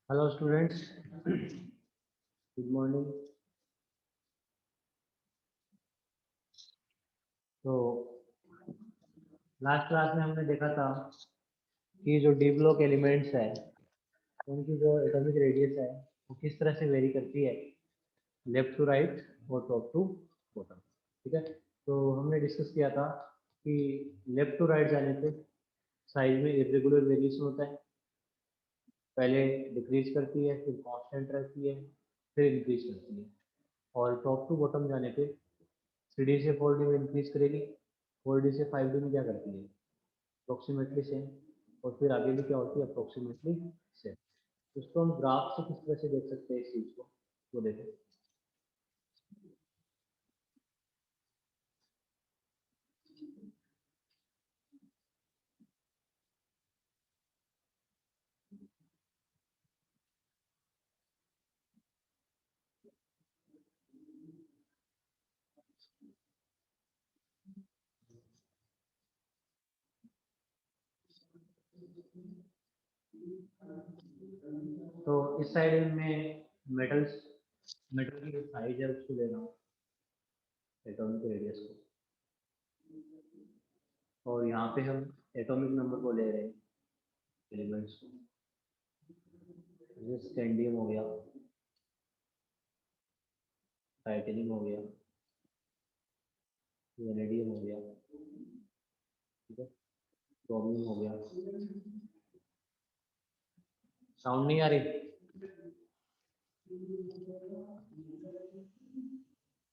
Hello students, good morning. तो last class में हमने देखा था कि जो डी ब्लॉक एलिमेंट्स है उनकी जो एटॉमिक रेडियस है वो किस तरह से वेरी करती है, लेफ्ट टू राइट और टॉप टू बॉटम। ठीक है, तो हमने डिस्कस किया था कि लेफ्ट टू राइट जाने पे साइज में इरेगुलर वेरिएशन होता है, पहले डिक्रीज करती है, फिर कांस्टेंट रहती है, फिर इंक्रीज करती है। और टॉप टू बॉटम जाने पे 3D से 4D में इंक्रीज करेगी, 4D से 5D में क्या करती है, अप्रोक्सीमेटली सेम, और फिर आगे भी क्या होती है, अप्रोक्सीमेटली सेम। उसको हम ग्राफ से किस तरह से देख सकते हैं इस चीज को, वो देखें। तो इस साइड में मेटल्स मेटल की जो साइज है उसको लेना हो, एटॉमिक रेडियस को, और यहाँ पे हम एटॉमिक नंबर को ले रहे हैं। एलिमेंट्स को, जैसे स्कैंडियम हो गया, टाइटेनियम हो गया, वेनेडियम हो गया, ठीक है, क्रोमियम हो गया। साउंड नहीं आ रही?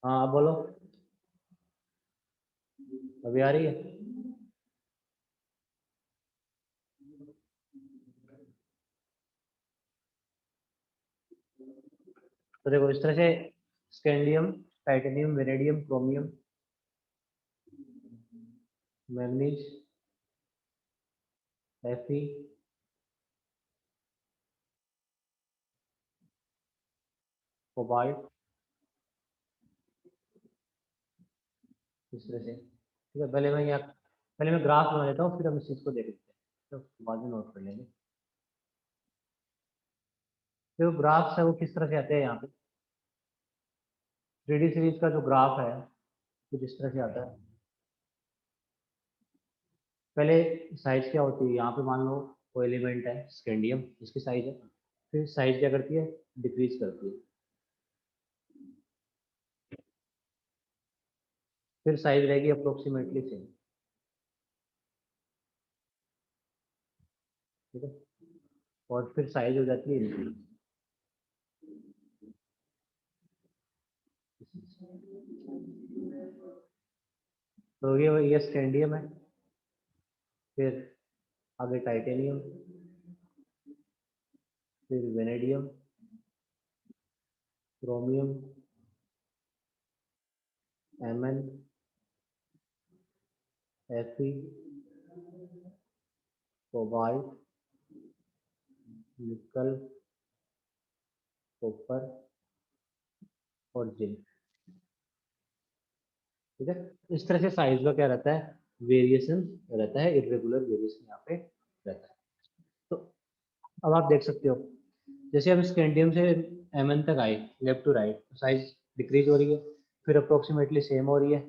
हाँ आप बोलो, अभी आ रही है? तो देखो इस तरह से scandium, titanium, vanadium, chromium, manganese, Fe, cobalt, इस तरह से, ठीक है। पहले मैं ग्राफ बना लेता हूँ, फिर हम इस चीज़ को देख लेते हैं, तो बाद में नोट कर लेंगे। जो ग्राफ्स है वो किस तरह से आते हैं यहाँ पे, 3D सीरीज का जो ग्राफ है कुछ इस तरह से आता है। पहले साइज क्या होती है, यहाँ पे मान लो कोई एलिमेंट है स्कैंडियम, इसकी साइज है, फिर साइज क्या करती है, डिक्रीज करती है, फिर साइज रहेगी अप्रोक्सीमेटली सेम, ठीक है, और फिर साइज हो जाती है इंक्रीज। तो ये स्कैंडियम है, फिर आगे टाइटेनियम, फिर vanadium, chromium, Mn, Fe, cobalt, निकल, कॉपर और जिंक, ठीक है। इस तरह से साइज का क्या रहता है, वेरिएशन रहता है, इरेगुलर वेरिएशन यहाँ पे रहता है। तो अब आप देख सकते हो, जैसे हम स्कैंडियम से Mn तक आए left to right, size decrease हो रही है, फिर अप्रोक्सीमेटली सेम हो रही है,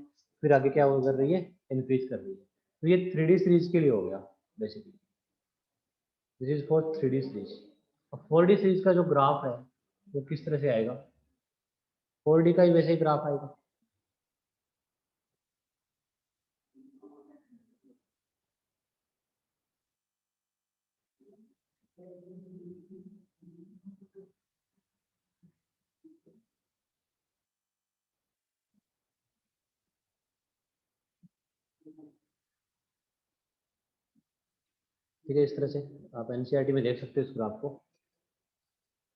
फिर आगे क्या कर रही है, इंक्रीज कर रही है। तो ये 3D सीरीज के लिए हो गया basically, this is for 3D series. अब 4D सीरीज का जो ग्राफ है वो किस तरह से आएगा, 4D का ही वैसे ही ग्राफ आएगा। ठीक है, इस तरह से आप एनसीईआरटी में देख सकते हो इस ग्राफ को।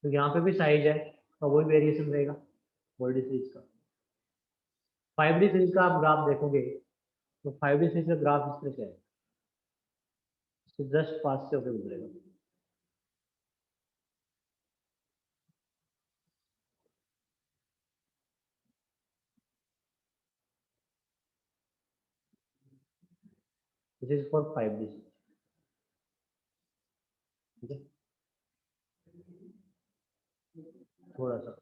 तो यहाँ पे भी साइज है, तो वही वेरिएशन रहेगा 4D सीरीज का। 5D सीरीज का आप ग्राफ देखोगे तो 5D सीरीज का ग्राफ इस तरह से है, इसके जस्ट पास से होकर गुजरेगा। दिस इज फॉर 5D, ठीक है, थोड़ा सा।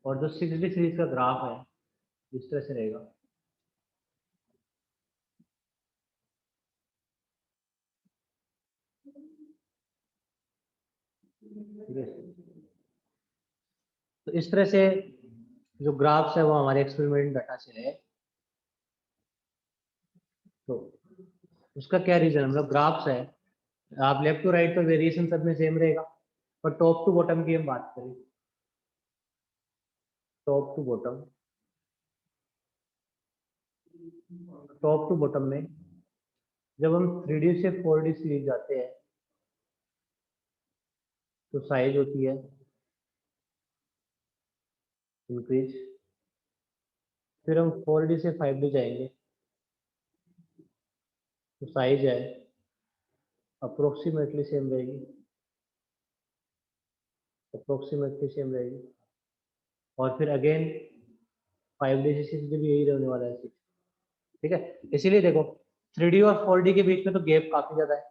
और जो 6D सीरीज का ग्राफ है इस तरह से रहेगा, ठीक है। तो इस तरह से जो ग्राफ्स है वो हमारे एक्सपेरिमेंट डाटा से है। तो उसका क्या रीजन, मतलब ग्राफ्स है, आप लेफ्ट टू राइट तो वेरिएशन सब में सेम रहेगा, पर टॉप टू बॉटम की हम बात करें, top to bottom, top to bottom में जब हम 3D से 4D सीरीज जाते हैं तो साइज होती है इंक्रीज, फिर हम 4D से 5D जाएंगे तो साइज है अप्रोक्सीमेटली सेम रहेगी, अप्रोक्सीमेटली सेम रहेगी, और फिर अगेन 5D से 6D भी यही रहने वाला है 6, ठीक है। इसीलिए देखो 3D और 4D के बीच में तो गैप काफी ज्यादा है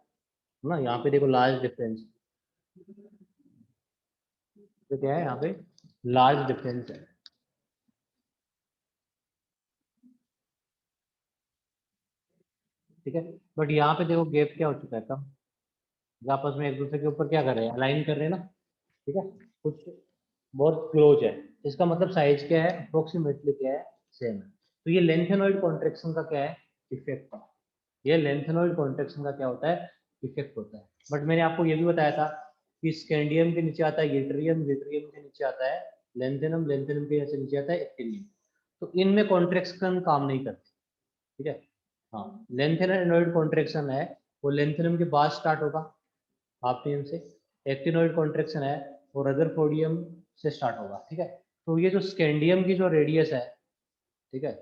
ना, यहाँ पे देखो लार्ज डिफरेंस, तो क्या है यहाँ पे लार्ज डिफरेंस है, ठीक है। बट यहाँ पे देखो गैप क्या हो चुका है, कम, आपस में एक दूसरे के ऊपर क्या कर रहे हैं, अलाइन कर रहे हैं ना, ठीक है, कुछ बहुत क्लोज है। इसका मतलब साइज क्या है, अप्रोक्सीमेटली क्या है, सेम है। तो ये लेंथेनॉइड कॉन्ट्रेक्शन का क्या है, इफेक्ट है। ये लेंथेनॉइड कॉन्ट्रेक्शन का क्या होता है, इफेक्ट होता है। बट मैंने आपको ये भी बताया था कि स्कैंडियम के नीचे आता है गिटरियम, गिटरियम के नीचे आता है लेंथेनम, लेंथेनम के नीचे आता है एक्टिनियम। तो इनमें कॉन्ट्रेक्शन काम नहीं करते, ठीक है। हाँ, लेंथेनॉइड कॉन्ट्रेक्शन है वो लेंथेनम के बाद स्टार्ट होगा हाफनियम से। एक्टिनोइड कॉन्ट्रेक्शन है वो रदरफोर्डियम से स्टार्ट होगा, ठीक है। तो ये जो स्कैंडियम की जो रेडियस है, ठीक है,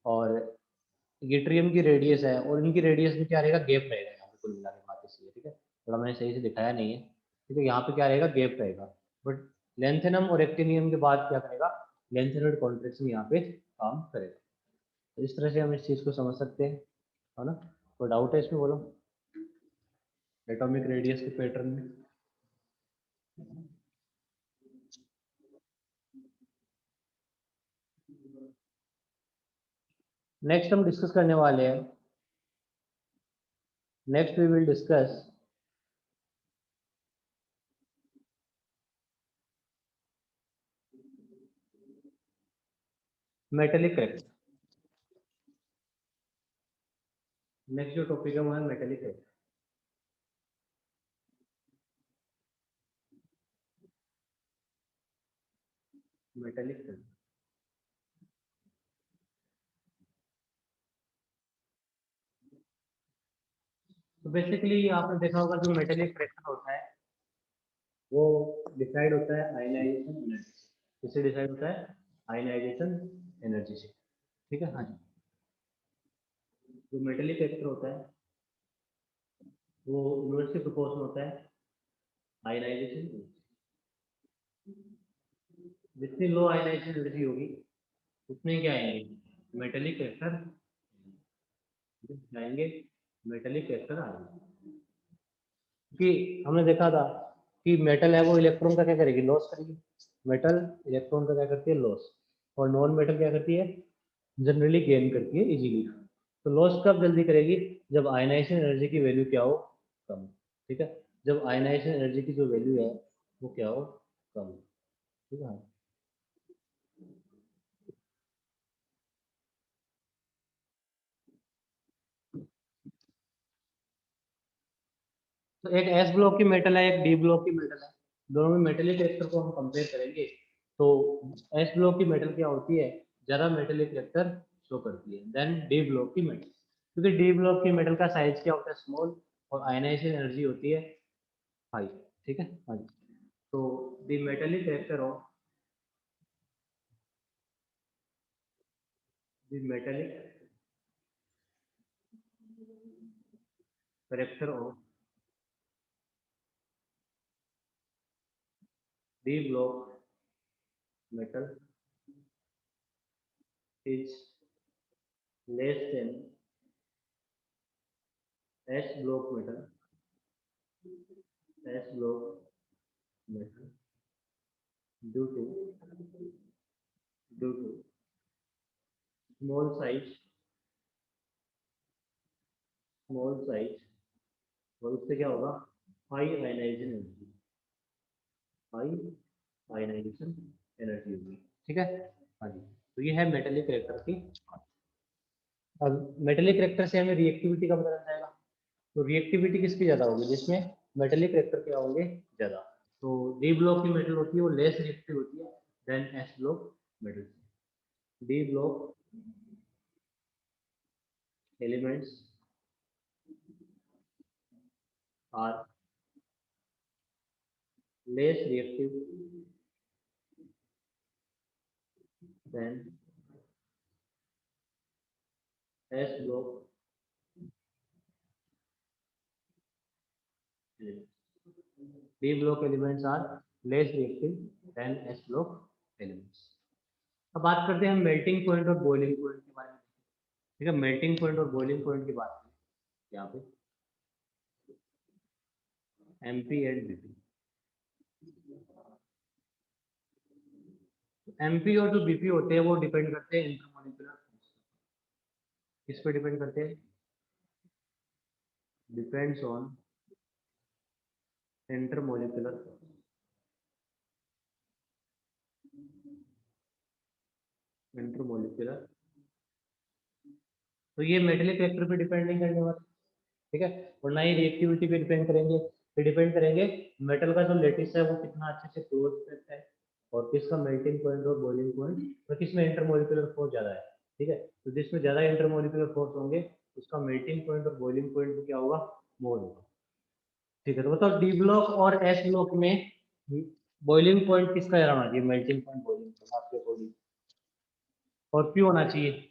और गिट्रियम की रेडियस है, और इनकी रेडियस में क्या रहेगा, गैप रहेगा यहाँ पे, कुल मिला के बात इसलिए, ठीक है। थोड़ा मैंने सही से दिखाया नहीं है, ठीक है। यहाँ पे क्या रहेगा, गैप रहेगा। बट लेंथेनम और एक्टिनियम के बाद क्या करेगा, लेंथेनॉइड कॉन्ट्रेक्शन यहाँ पे काम करेगा। तो इस तरह से हम इस चीज़ को समझ सकते हैं, है ना। कोई डाउट है इसमें, बोलो, एटॉमिक रेडियस के पैटर्न में। नेक्स्ट हम डिस्कस करने वाले हैं, next we will discuss metallic character. Next जो टॉपिक है वो है मेटेलिक करेक्टर। मेटेलिक करेक्टर, तो बेसिकली आपने देखा होगा जो मेटेलिक करेक्टर होता है वो डिसाइड होता है आयनाइजेशन एनर्जी से। किससे डिसाइड होता है, आयनाइजेशन एनर्जी से, ठीक है। हाँ जी, जो मेटेलिक करेक्टर होता है वो इनवर्सली प्रोपोर्शनल होता है आयनाइजेशन। जितनी लो आयनाइजेशन एनर्जी होगी उतने क्या आएंगे, मेटेलिक करेक्टर आएंगे, मेटेलिक करेक्टर आएंगे। कि हमने देखा था कि मेटल है वो इलेक्ट्रॉन का क्या करेगी, लॉस करेगी। मेटल इलेक्ट्रॉन का क्या करती है, लॉस। और नॉन मेटल क्या करती है, जनरली गेन करती है इजीली। तो लॉस कब जल्दी करेगी, जब आयनाइजेशन एनर्जी की वैल्यू क्या हो, कम, ठीक है। जब आयनाइजेशन एनर्जी की जो वैल्यू है वो क्या हो, कम, ठीक है। तो एक एस ब्लॉक की मेटल है, एक डी ब्लॉक की मेटल है, दोनों में मेटेलिक कैरेक्टर को हम कंपेयर करेंगे तो एस ब्लॉक की मेटल क्या होती है, ज्यादा मेटेलिक कैरेक्टर शो करती है देन डी ब्लॉक की मेटल। क्योंकि डी ब्लॉक की मेटल का साइज क्या होता है, स्मॉल, और आयनाइजेशन एनर्जी होती है हाई, ठीक है। हाँ जी। तो the metallic character of the metallic character of D block metal is less than S block metal, S block metal due to due to small size, small size, और उससे क्या होगा, high ionization energy, high ionization energy होगी, ठीक है। हाँ जी, तो ये है मेटेलिक करेक्टर की। अब मेटेलिक करेक्टर से हमें रिएक्टिविटी का पता चल जाएगा। तो रिएक्टिविटी किसकी ज्यादा होगी, जिसमें मेटेलिक करेक्टर क्या होंगे, ज्यादा। तो डी ब्लॉक की मेटल होती है वो लेस रिएक्टिव होती है than S block metal. D block elements are less reactive than S block elements. D block elements are less reactive than S block elements. अब बात करते हैं हम मेल्टिंग पॉइंट और बॉइलिंग पॉइंट के बारे में, ठीक है। मेल्टिंग पॉइंट और बॉइलिंग पॉइंट की बात करें यहाँ पे, MP एंड BP। एमपी और जो बीपी होते हैं वो डिपेंड करते हैं इंटरमोलिकुलर फोर्स। किस पे डिपेंड करते हैं? Depends on intermolecular force. Intermolecular, तो ये मेटेलिक वेक्टर पे डिपेंड नहीं करने वाला, ठीक है, और ना ही रिएक्टिविटी पे डिपेंड करेंगे। पे डिपेंड करेंगे मेटल का जो लेटिस है वो कितना अच्छे से क्लोज रहता है, और किसका मेल्टिंग पॉइंट और बॉइलिंग पॉइंट, और किसमें इंटरमोलिकुलर फोर्स ज्यादा है, ठीक है। तो जिसमें ज्यादा इंटरमोलिकुलर फोर्स होंगे उसका मेल्टिंग पॉइंट और बॉइलिंग पॉइंट भी क्या होगा? मोर होगा, ठीक है। तो बताओ डी ब्लॉक और एस ब्लॉक में बॉइलिंग पॉइंट किसका ज्यादा होना चाहिए? मेल्टिंग पॉइंट, बॉइलिंग पॉइंट आपके अकॉर्डिंग, और क्यों होना चाहिए?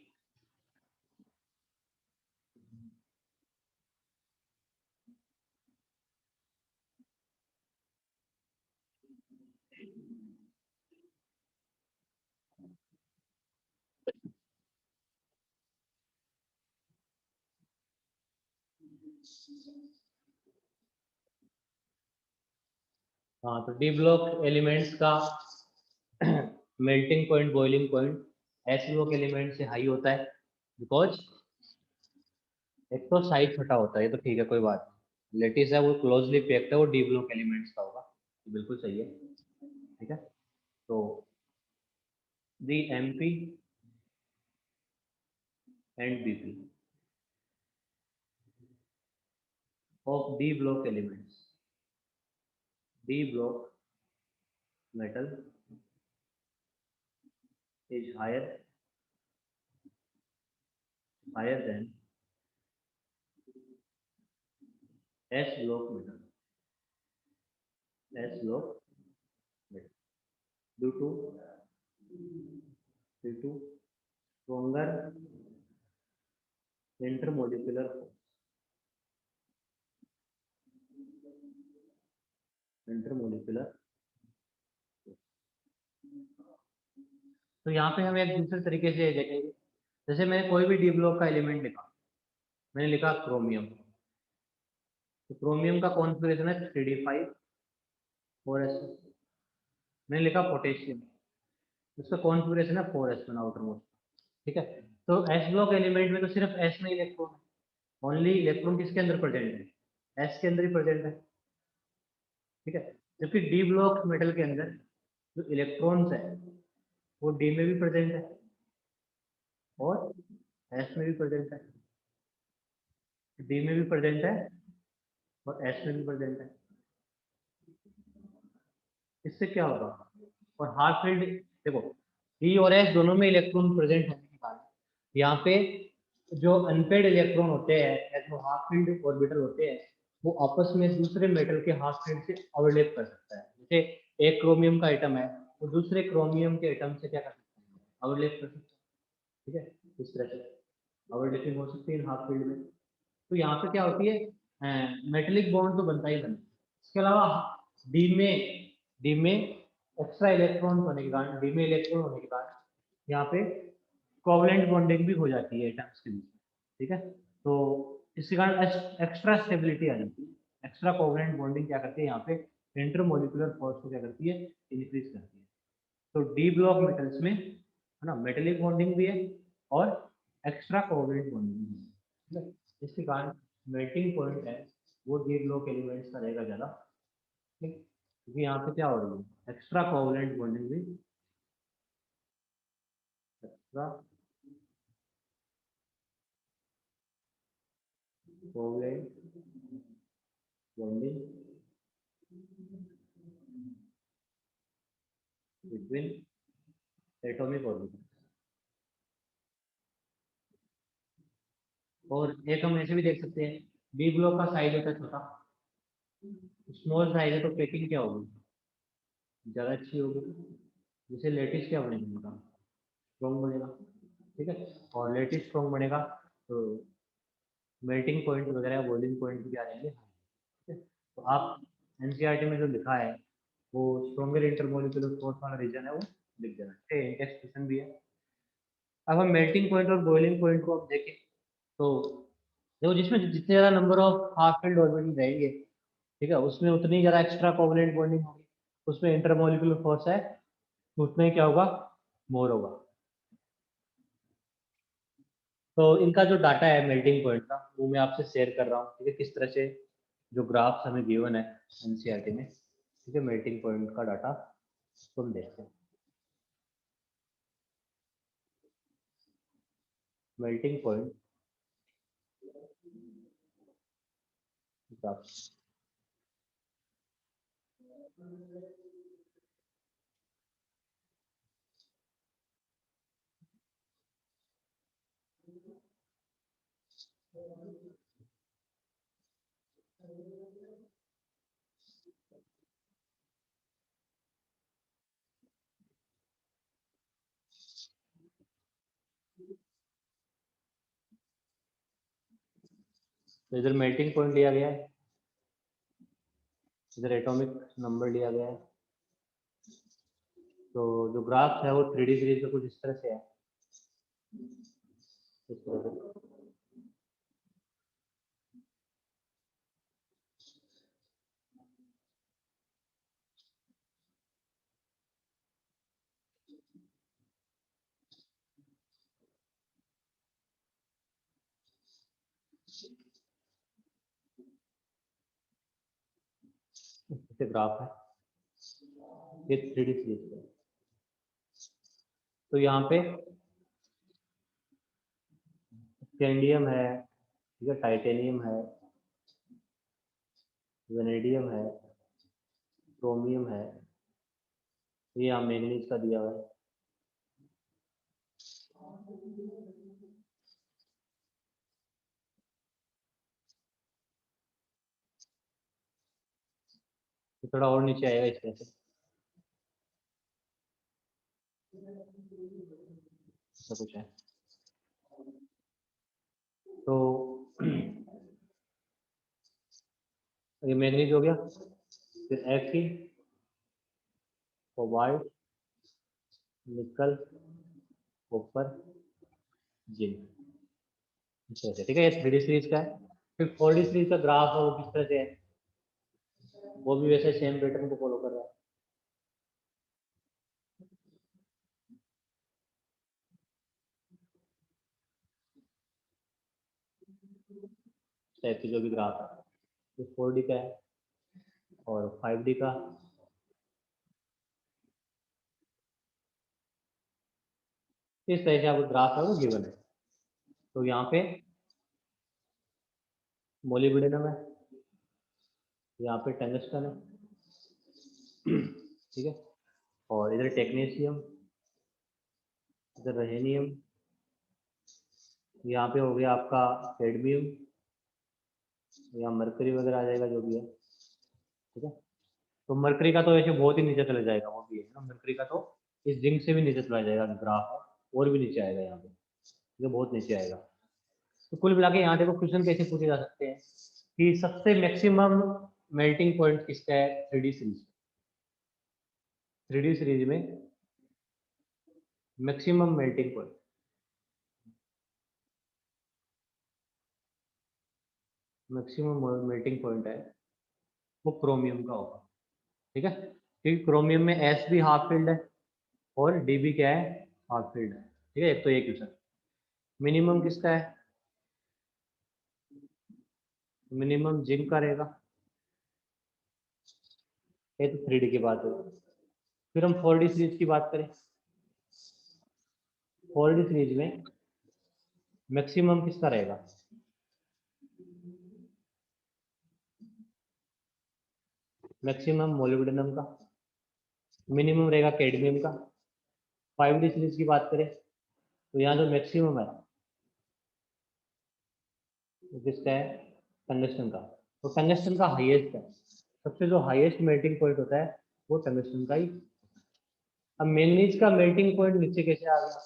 हाँ, तो डी ब्लॉक एलिमेंट्स का melting point, boiling point S block element से हाई होता है, बिकॉज एक तो साइज छोटा होता है, ये तो ठीक है, कोई बात नहीं। लेटिस है वो क्लोजली पैक्ड है, वो डी ब्लॉक एलिमेंट्स का होगा, तो बिल्कुल सही है, ठीक है। तो the MP and BP of D block elements, D block metal is higher than S block metal, S block metal due to stronger intermolecular force, intermolecular force। तो यहाँ पे हम एक दूसरे तरीके से देखेंगे, जैसे मैंने कोई भी डी ब्लॉक का एलिमेंट लिखा, मैंने लिखा क्रोमियम, तो क्रोमियम का कॉन्फ़िगरेशन है 3d5 4s। मैंने लिखा पोटेशियम, उसका कॉन्फ़िगरेशन है 4s1 आउटर मोस्ट, ठीक है। तो एस ब्लॉक एलिमेंट में तो सिर्फ एस में इलेक्ट्रॉन है, ओनली इलेक्ट्रॉन किसके अंदर प्रेजेंट है? एस के अंदर ही प्रेजेंट है, ठीक है। जबकि डी ब्लॉक मेटल के अंदर जो इलेक्ट्रॉन्स है वो डी में भी प्रेजेंट है और एस में भी प्रेजेंट है, डी में भी प्रेजेंट है और एस में भी प्रेजेंट है। इससे क्या होगा? और हाफ फील्ड, देखो डी और एस दोनों में इलेक्ट्रॉन प्रेजेंट होने के कारण यहाँ पे जो अनपेड इलेक्ट्रॉन होते हैं या जो हाफ फील्ड ऑर्बिटल होते हैं वो आपस में दूसरे मेटल के हाफ फील्ड से ओवरलैप कर सकता है। जैसे एक क्रोमियम का आइटम है वो दूसरे क्रोमियम के आइटम से क्या कर सकता है? ओवरलैप कर सकता है, ठीक है। इस तरह से ओवरलैपिंग हो सकती है हाफ फील्ड में। तो यहाँ पे क्या होती है, मेटेलिक बॉन्ड तो बनता ही बनता है। इसके अलावा डी में एक्स्ट्रा इलेक्ट्रॉन होने के कारण, डी में इलेक्ट्रॉन होने के कारण यहाँ पे कोवलेंट बॉन्डिंग भी हो जाती है एटम्स के बीच में, ठीक है। तो इसके कारण एक्स्ट्रा स्टेबिलिटी आ जाती है। एक्स्ट्रा कोवलेंट बॉन्डिंग क्या करती है यहाँ पे? इंटरमोलिकुलर फोर्स को क्या करती है? इंक्रीज करती है। तो डी ब्लॉक मेटल्स में है ना मेटेलिक बॉन्डिंग भी है और एक्स्ट्रा कोवलेंट बॉन्डिंग भी है, ठीक है। इसके कारण मेल्टिंग पॉइंट है वो डी ब्लॉक एलिमेंट्स का रहेगा ज़्यादा, ठीक, क्योंकि यहाँ पे क्या हो रही है? एक्स्ट्रा कोवलेंट बॉन्डिंग भी, extra covalent bonding between atomic orbital. और एक हम ऐसे भी देख सकते हैं, डी ब्लॉक का साइज होता है छोटा, स्मॉल साइज है तो पैकिंग क्या होगी? ज़्यादा अच्छी होगी। जैसे लेटिस क्या बनेगा? स्ट्रॉन्ग बनेगा, ठीक है। और लेटिस स्ट्रॉन्ग बनेगा तो मेल्टिंग पॉइंट वगैरह बॉइलिंग पॉइंट भी क्या रहेंगे, ठीक है। तो आप एनसीईआरटी में जो लिखा है वो स्ट्रॉन्गर इंटरमोलिकुलर फोर्स वाला रीजन है वो लिख देना, ठीक है, इंडेक्स क्वेश्चन भी है। अब हम मेल्टिंग पॉइंट और बॉइलिंग पॉइंट को अब देखें तो देखो जिसमें जितने ज़्यादा number of half filled orbital रहेंगे, ठीक है, उसमें उतनी ज़्यादा एक्स्ट्रा कोवलेंट बॉन्डिंग होगी, उसमें इंटरमोलिकुलर फोर्स है तो उतना ही क्या होगा? मोर होगा। तो इनका जो डाटा है मेल्टिंग पॉइंट का, वो मैं आपसे शेयर कर रहा हूँ, ठीक है, किस तरह से जो ग्राफ्स हमें गिवन है एनसीईआरटी में, ठीक है, मेल्टिंग पॉइंट का डाटा तुम देखते हैं। मेल्टिंग पॉइंट ग्राफ्स, तो इधर मेल्टिंग पॉइंट लिया गया है, इधर एटॉमिक नंबर लिया गया है। तो जो ग्राफ है वो 3D सीरीज में कुछ इस तरह से है, इस तरह से। इस ग्राफ है, ये 3D सीरीज है। तो यहाँ पे कैंडियम है, ठीक है, टाइटेनियम है, वेनेडियम है, क्रोमियम है, ये यहाँ मैंगनीज का दिया हुआ है। तो थोड़ा और नीचे आएगा इस तरह से, ऐसा कुछ है। तो ये मैंगनीज हो गया, फिर Fe, कोबाल्ट, निकल, कॉपर, जिंक, इस तरह से, ठीक है, ये 3D सीरीज का है। फिर 4D सीरीज का ग्राफ है वो किस तरह से है, वो भी वैसे सेम पैटर्न को फॉलो कर रहा है। इस टाइप की जो भी ग्राफ है, तो 4D का है और 5D का, इस तरह से आपको ग्राफ है वो गिवन है। तो यहाँ पे मोलिब्डेनम है, यहाँ पे टंगस्टन है, ठीक है, और इधर टेक्नीशियम, इधर रहेनियम, यहाँ पे हो गया आपका कैडमियम, यहाँ मरकरी वगैरह आ जाएगा जो भी है, ठीक है। तो मरकरी का तो ऐसे बहुत ही नीचे चला जाएगा, वो भी है ना, मरकरी का तो इस जिंक से भी नीचे चला जाएगा ग्राफ, और भी नीचे आएगा यहाँ पे, ये बहुत नीचे आएगा। तो कुल मिला के यहाँ देखो क्वेश्चन कैसे पूछे जा सकते हैं कि सबसे मैक्सिमम मेल्टिंग पॉइंट किसका है 3D सीरीज, 3D सीरीज में maximum melting point, maximum melting point है वो क्रोमियम का होगा, ठीक है, क्योंकि क्रोमियम में एस भी हाफ फील्ड है और डी भी क्या है, हाफ फील्ड है, ठीक है। एक तो ये क्वेश्चन मिनिमम किसका है, मिनिमम जिंक का रहेगा, ये तो 3D की बात है। फिर हम 4D सीरीज की बात करें, 4D सीरीज में मैक्सिमम किसका रहेगा, मैक्सिमम मोलिब्डेनम का, मिनिमम रहेगा कैडमियम का। 5D सीरीज की बात करें तो यहाँ जो मैक्सिमम है वो किसका है, टंगस्टन का। तो टंगस्टन का हाईएस्ट है, सबसे जो हाईएस्ट मेल्टिंग पॉइंट होता है वो टंगस्टन का ही। अब मैंगनीज का मेल्टिंग पॉइंट नीचे कैसे आ गया,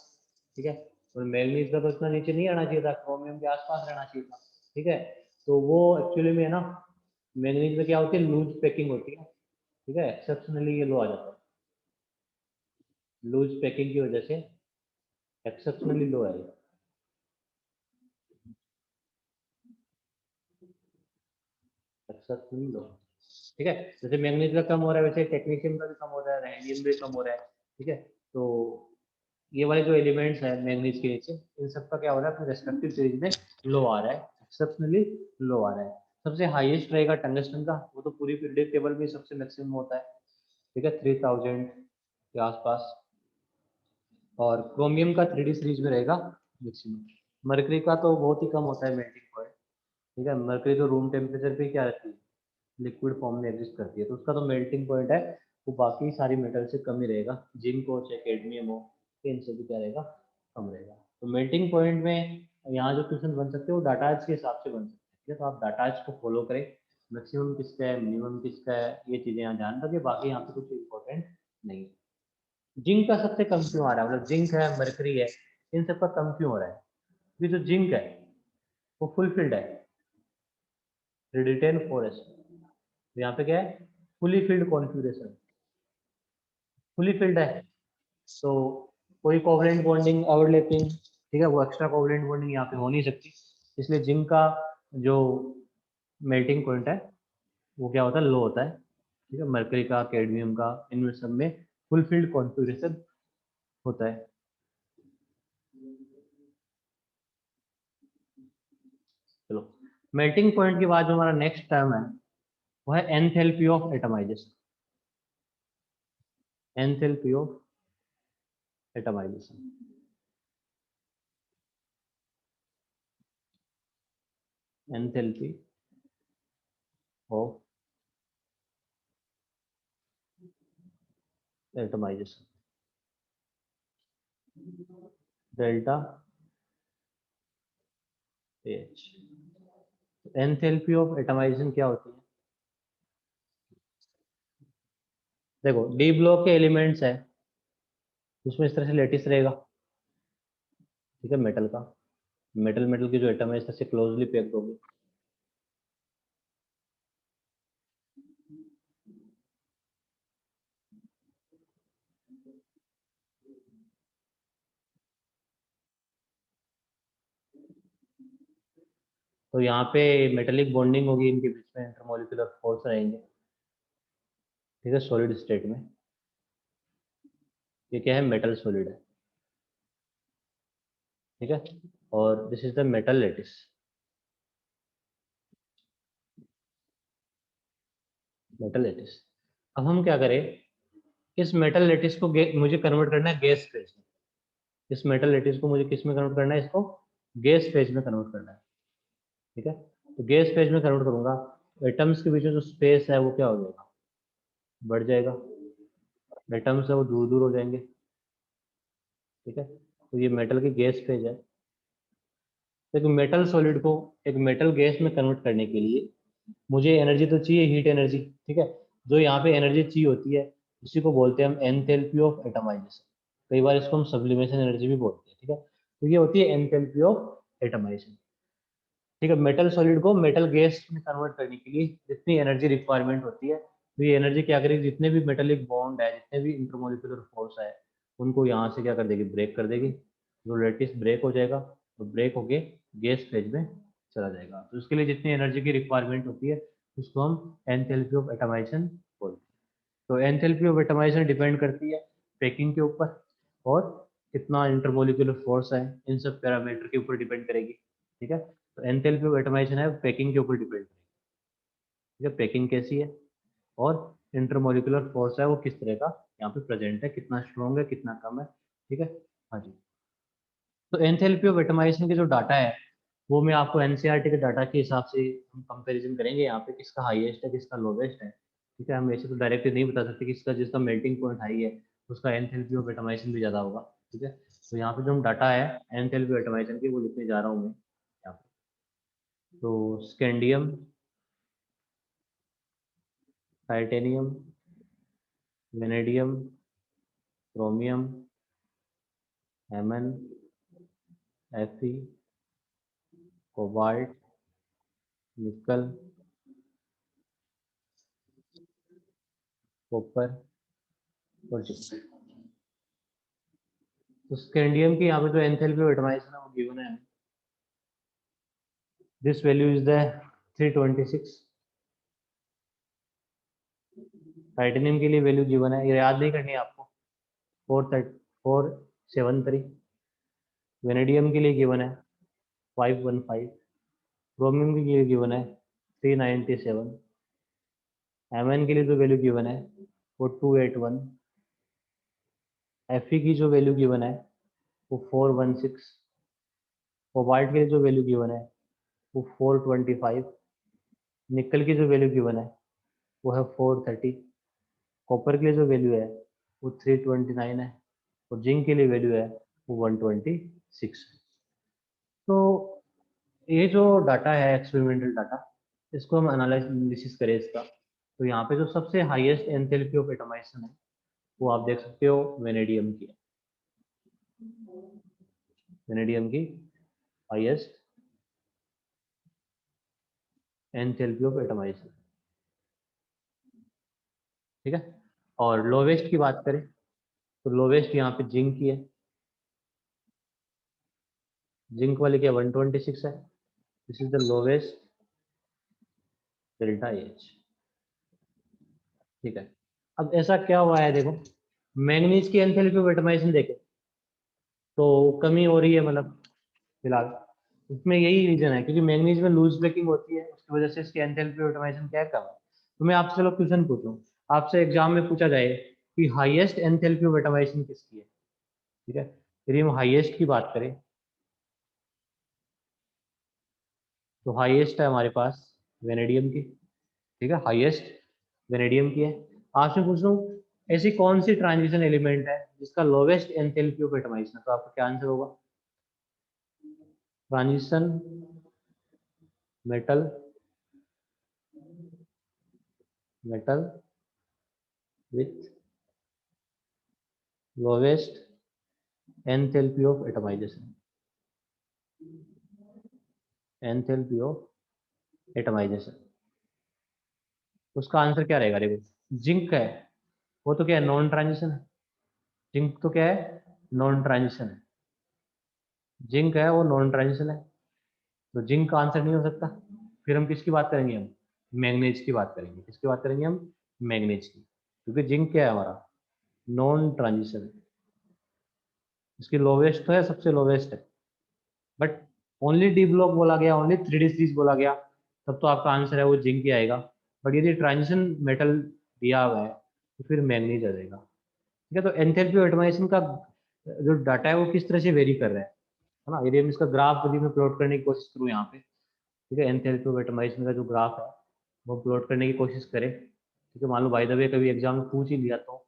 ठीक है, और मैंगनीज का तो इतना नीचे नहीं आना चाहिए था, क्रोमियम के आसपास रहना चाहिए था, ठीक है। तो वो एक्चुअली में है ना, मैंगनीज में क्या होती है, लूज पैकिंग होती है, ठीक है, एक्सेप्शनली ये लो आ जाता है, लूज पैकिंग की वजह से एक्सेप्शनली लो है, एक्सेप्शनली लो, ठीक है। जैसे मैंगनीज का कम हो रहा है वैसे टेक्नीशियम का भी कम हो रहा है, रेडियम भी कम हो रहा है, ठीक है। तो ये वाले जो एलिमेंट्स है मैंगनीज के नीचे, इन सब का क्या हो रहा है अपने रेस्पेक्टिव सीरीज में लो आ रहा है, एक्सेप्शनली लो आ रहा है। सबसे हाईएस्ट रहेगा टंगस्टन का, वो तो पूरी पीरियोडिक टेबल में सबसे मैक्सिमम होता है, ठीक है, 3000 के आसपास। और क्रोमियम का 3D सीरीज में रहेगा मैक्सिमम। मरकरी का तो बहुत ही कम होता है मेल्टिंग पॉइंट, ठीक है। मरकरी तो रूम टेम्परेचर पे क्या रहती है, लिक्विड फॉर्म में एग्जिस्ट करती है, तो उसका तो मेल्टिंग पॉइंट है वो बाकी सारी मेटल से कम ही रहेगा, जिंक हो चाहे कैडमियम हो, इनसे भी क्या रहेगा, कम रहेगा। तो मेल्टिंग पॉइंट में यहाँ जो क्वेश्चन बन सकते हैं वो डाटाज के हिसाब से बन सकते हैं, ठीक है। तो आप डाटाज को फॉलो करें, मैक्सिमम किसका है, मिनिमम किसका है, ये चीज़ें यहाँ ध्यान रखें, बाकी यहाँ पे कुछ इंपॉर्टेंट नहीं है। जिंक का सबसे कम क्यों आ रहा है, मतलब जिंक है, मरकरी है, इन सब का कम क्यों हो रहा है? ये जो जिंक है वो फुलफिल्ड है, रिडिटेन फॉरेस्ट, यहाँ पे क्या है, fully filled configuration, fully filled है, तो कोई कोवलेंट बॉन्डिंग ओवरलैपिंग, ठीक है, वो एक्स्ट्रा कोवलेंट बॉन्डिंग यहाँ पे हो नहीं सकती, इसलिए जिंक का जो मेल्टिंग पॉइंट है वो क्या होता है, लो होता है, ठीक है। मरकरी का, कैडमियम का, इनमें सब में फुलफिल्ड कॉन्फ़िगरेशन होता है। चलो, मेल्टिंग पॉइंट के बाद जो हमारा नेक्स्ट टर्म है वो है enthalpy of atomization, enthalpy of atomization, enthalpy of atomization, delta H. Enthalpy of atomization क्या होती है? देखो, डी ब्लॉक के एलिमेंट्स है, उसमें इस तरह से लेटिस रहेगा, ठीक है, मेटल का, मेटल मेटल की जो एटम है इस तरह से क्लोजली पैक्ड होगी, तो यहाँ पे मेटेलिक बॉन्डिंग होगी इनके बीच में, इंटरमोलिकुलर फोर्स रहेंगे, ठीक है, सॉलिड स्टेट में। ये क्या है, मेटल सॉलिड है, ठीक है। और this is the metal lattice, metal lattice. अब हम क्या करें, इस मेटल लेटिस को मुझे कन्वर्ट करना है गैस फेज में, इस मेटल लेटिस को मुझे किस में कन्वर्ट करना है, इसको गैस फेज में कन्वर्ट करना है, ठीक है। तो गैस फेज में कन्वर्ट करूंगा, एटम्स के बीच में जो स्पेस है वो क्या हो जाएगा, बढ़ जाएगा, एटम्स है वो दूर दूर हो जाएंगे, ठीक है। तो ये मेटल की गैस फेज है। तो एक मेटल सॉलिड को एक मेटल गैस में कन्वर्ट करने के लिए मुझे एनर्जी तो चाहिए, हीट एनर्जी, ठीक है। जो यहाँ पे एनर्जी चाहिए होती है उसी को बोलते हैं हम एंथैल्पी ऑफ एटमाइजेशन, कई बार इसको हम सब्लिमेशन एनर्जी भी बोलते हैं, ठीक है। तो ये होती है एंथैल्पी ऑफ एटमाइजेशन, ठीक है। मेटल सॉलिड को मेटल गैस में कन्वर्ट करने के लिए जितनी एनर्जी रिक्वायरमेंट होती है, तो ये एनर्जी क्या करेगी, जितने भी मेटेलिक बॉन्ड है, जितने भी इंटरमोलिकुलर फोर्स है, उनको यहाँ से क्या कर देगी, ब्रेक कर देगी, जो लेटिस ब्रेक हो जाएगा, तो ब्रेक होके गैस फेज में चला जाएगा। तो उसके लिए जितनी एनर्जी की रिक्वायरमेंट होती है उसको हम एंथैल्पी ऑफ एटमाइजेशन बोलते हैं। तो एंथैल्पी ऑफ एटमाइजेशन डिपेंड करती है पैकिंग के ऊपर, और कितना इंटरमोलिकुलर फोर्स है, इन सब पैरामीटर के ऊपर डिपेंड करेगी, ठीक है। तो एंथैल्पी ऑफ एटमाइजेशन है पैकिंग के ऊपर डिपेंड करेगी, ठीक है, पैकिंग कैसी है, और इंटरमोलिकुलर फोर्स है वो किस तरह का यहाँ पे प्रेजेंट है, कितना स्ट्रॉन्ग है, कितना कम है, ठीक है। हाँ जी। तो एंथैल्पी ऑफ एटमाइजेशन के जो डाटा है वो मैं आपको एनसीईआरटी के डाटा के हिसाब से हम कंपैरिजन करेंगे, यहाँ पे किसका हाईएस्ट है, किसका लोवेस्ट है, ठीक है। हम ऐसे तो डायरेक्टली नहीं बता सकते किसका, जिसका मेल्टिंग पॉइंट हाई है उसका एंथैल्पी ऑफ एटमाइजेशन भी ज़्यादा होगा, ठीक है। तो यहाँ पे जो हम डाटा है एंथैल्पी ऑफ एटमाइजेशन की वो लिखने जा रहा हूँ मैं यहाँ पे। तो स्कैंडियम, टाइटेनियम, वेनेडियम, क्रोमियम, हेमन, एफी, कोबाल्ट, निकल, कॉपर और जिंक। तो स्कैंडियम की यहाँ पे जो एंथैल्पी ऑफ एटमाइजेशन है वो गिवन है, this value is the 326। Titanium के लिए वैल्यू गिवन है, ये याद नहीं करनी है आपको, 430, 73, वेनेडियम के लिए गिवन है 515, क्रोमियम के लिए गिवन है 397, Mn के लिए जो वैल्यू गिवन है वो 281, Fe की जो वैल्यू गिवन है वो 416, कोबाल्ट के लिए जो वैल्यू गिवन है वो 425, निकल की जो वैल्यू गिवन है वो है 430, कॉपर के लिए जो वैल्यू है वो 329 है और जिंक के लिए वैल्यू है वो 126 है। तो ये जो डाटा है एक्सपेरिमेंटल डाटा, इसको हम एनालिसिस करें इसका, तो यहाँ पे जो सबसे हाईएस्ट एंथैल्पी ऑफ एटमाइजेशन है वो आप देख सकते हो वेनेडियम की है, वेनेडियम की हाईएस्ट एंथैल्पी ऑफ एटमाइजेशन, ठीक है। और लोवेस्ट की बात करें तो लोवेस्ट यहाँ पे जिंक की है, जिंक वाली क्या 126 है, this is the lowest delta H, ठीक है। अब ऐसा क्या हुआ है देखो, मैंगनीज की एंथैल्पी ऑफ एटमाइजेशन देखे तो कमी हो रही है, मतलब फिलहाल इसमें यही रीजन है क्योंकि मैंगनीज में लूज ब्रेकिंग होती है, उसकी वजह से इसकी एंथैल्पी ऑफ एटमाइजेशन क्या कम है। तो मैं आपसे चलो क्वेश्चन पूछूं, आपसे एग्जाम में पूछा जाए कि हाईएस्ट एंथैल्पी ऑफ एटमाइजेशन किसकी है, ठीक है। यदि हम हाईएस्ट की बात करें तो हाईएस्ट है हमारे पास वेनेडियम की, ठीक है, हाईएस्ट वेनेडियम की है। आपसे पूछ लूं ऐसी कौन सी ट्रांजिशन एलिमेंट है जिसका लोवेस्ट एंथैल्पी ऑफ एटमाइजेशन है, तो आपका क्या आंसर होगा? Transition metal, metal with lowest enthalpy of atomization, enthalpy of atomization, उसका आंसर क्या रहेगा? देखो जिंक है, वो तो क्या है, नॉन ट्रांजिशन है, जिंक तो क्या है, नॉन ट्रांजिशन है, जिंक है वो नॉन ट्रांजिशन है, तो जिंक का आंसर नहीं हो सकता। फिर हम किसकी बात करेंगे? हम मैग्नीज की बात करेंगे। किसकी बात करेंगे हम? मैग्नीज की, क्योंकि जिंक क्या है हमारा, नॉन ट्रांजिशन, इसकी लोवेस्ट तो है, सबसे लोवेस्ट है, बट ओनली डी ब्लॉक बोला गया, ओनली 3D सीरीज बोला गया, तब तो आपका आंसर है वो जिंक ही आएगा। बट यदि ट्रांजिशन मेटल दिया हुआ है तो फिर मैग्नीज आ जाएगा, ठीक है। तो एंथैल्पी ऑफ एटमाइजेशन का जो डाटा है वो किस तरह से वेरी कर रहा है ना, यदि हम इसका ग्राफ यदि मैं प्लॉट करने की कोशिश करूँ यहाँ पे, ठीक है, एंथैल्पी ऑफ एटमाइजेशन का जो ग्राफ है वो प्लॉट करने की कोशिश करें, ठीक है। मान लो बाय द वे कभी एग्जाम में पूछ ही लिया तो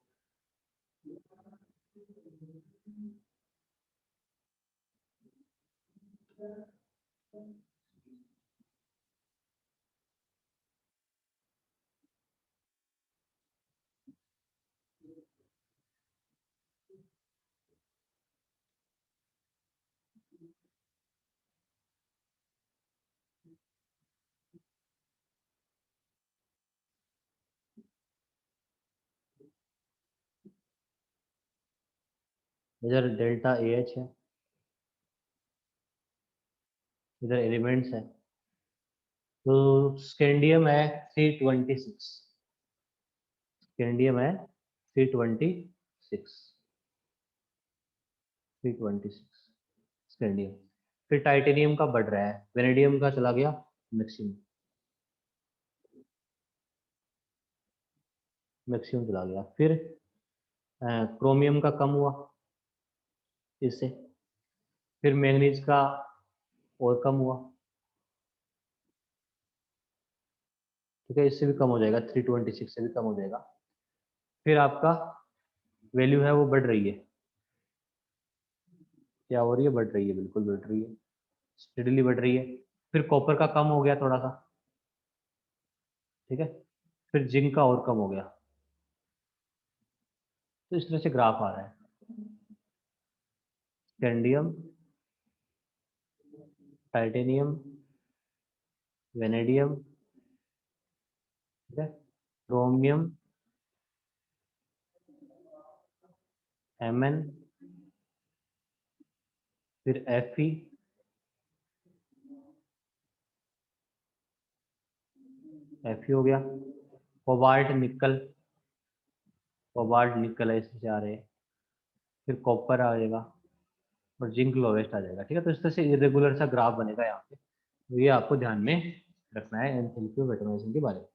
इधर डेल्टा ए एच है, इधर एलिमेंट्स है, तो स्कैंडियम है 326, स्कैंडियम है 326, 326 स्कैंडियम। फिर टाइटेनियम का बढ़ रहा है, वेनेडियम का चला गया मैक्सिमम, मैक्सिमम चला गया। फिर क्रोमियम का कम हुआ इससे, फिर मैंगनीज का और कम हुआ, ठीक है, इससे भी कम हो जाएगा, 326 से भी कम हो जाएगा। फिर आपका वैल्यू है वो बढ़ रही है, क्या हो रही है? बढ़ रही है, बिल्कुल बढ़ रही है, स्टेडली बढ़ रही है। फिर कॉपर का कम हो गया थोड़ा सा, ठीक है, फिर जिंक का और कम हो गया, तो इस तरह से ग्राफ आ रहा है, स्कैंडियम, टाइटेनियम, वेनेडियम, ठीक है, क्रोमियम, Mn, फिर Fe, Fe हो गया, कोबाल्ट निकल, कोबाल्ट निकल है इससे आ रहे हैं, फिर कॉपर आ जाएगा, और जिंक लोवेस्ट आ जाएगा। ठीक है, तो इस तरह से इरेगुलर सा ग्राफ बनेगा यहाँ पे, तो ये आपको ध्यान में रखना है एंथैल्पी ऑफ एटमाइजेशन के बारे में।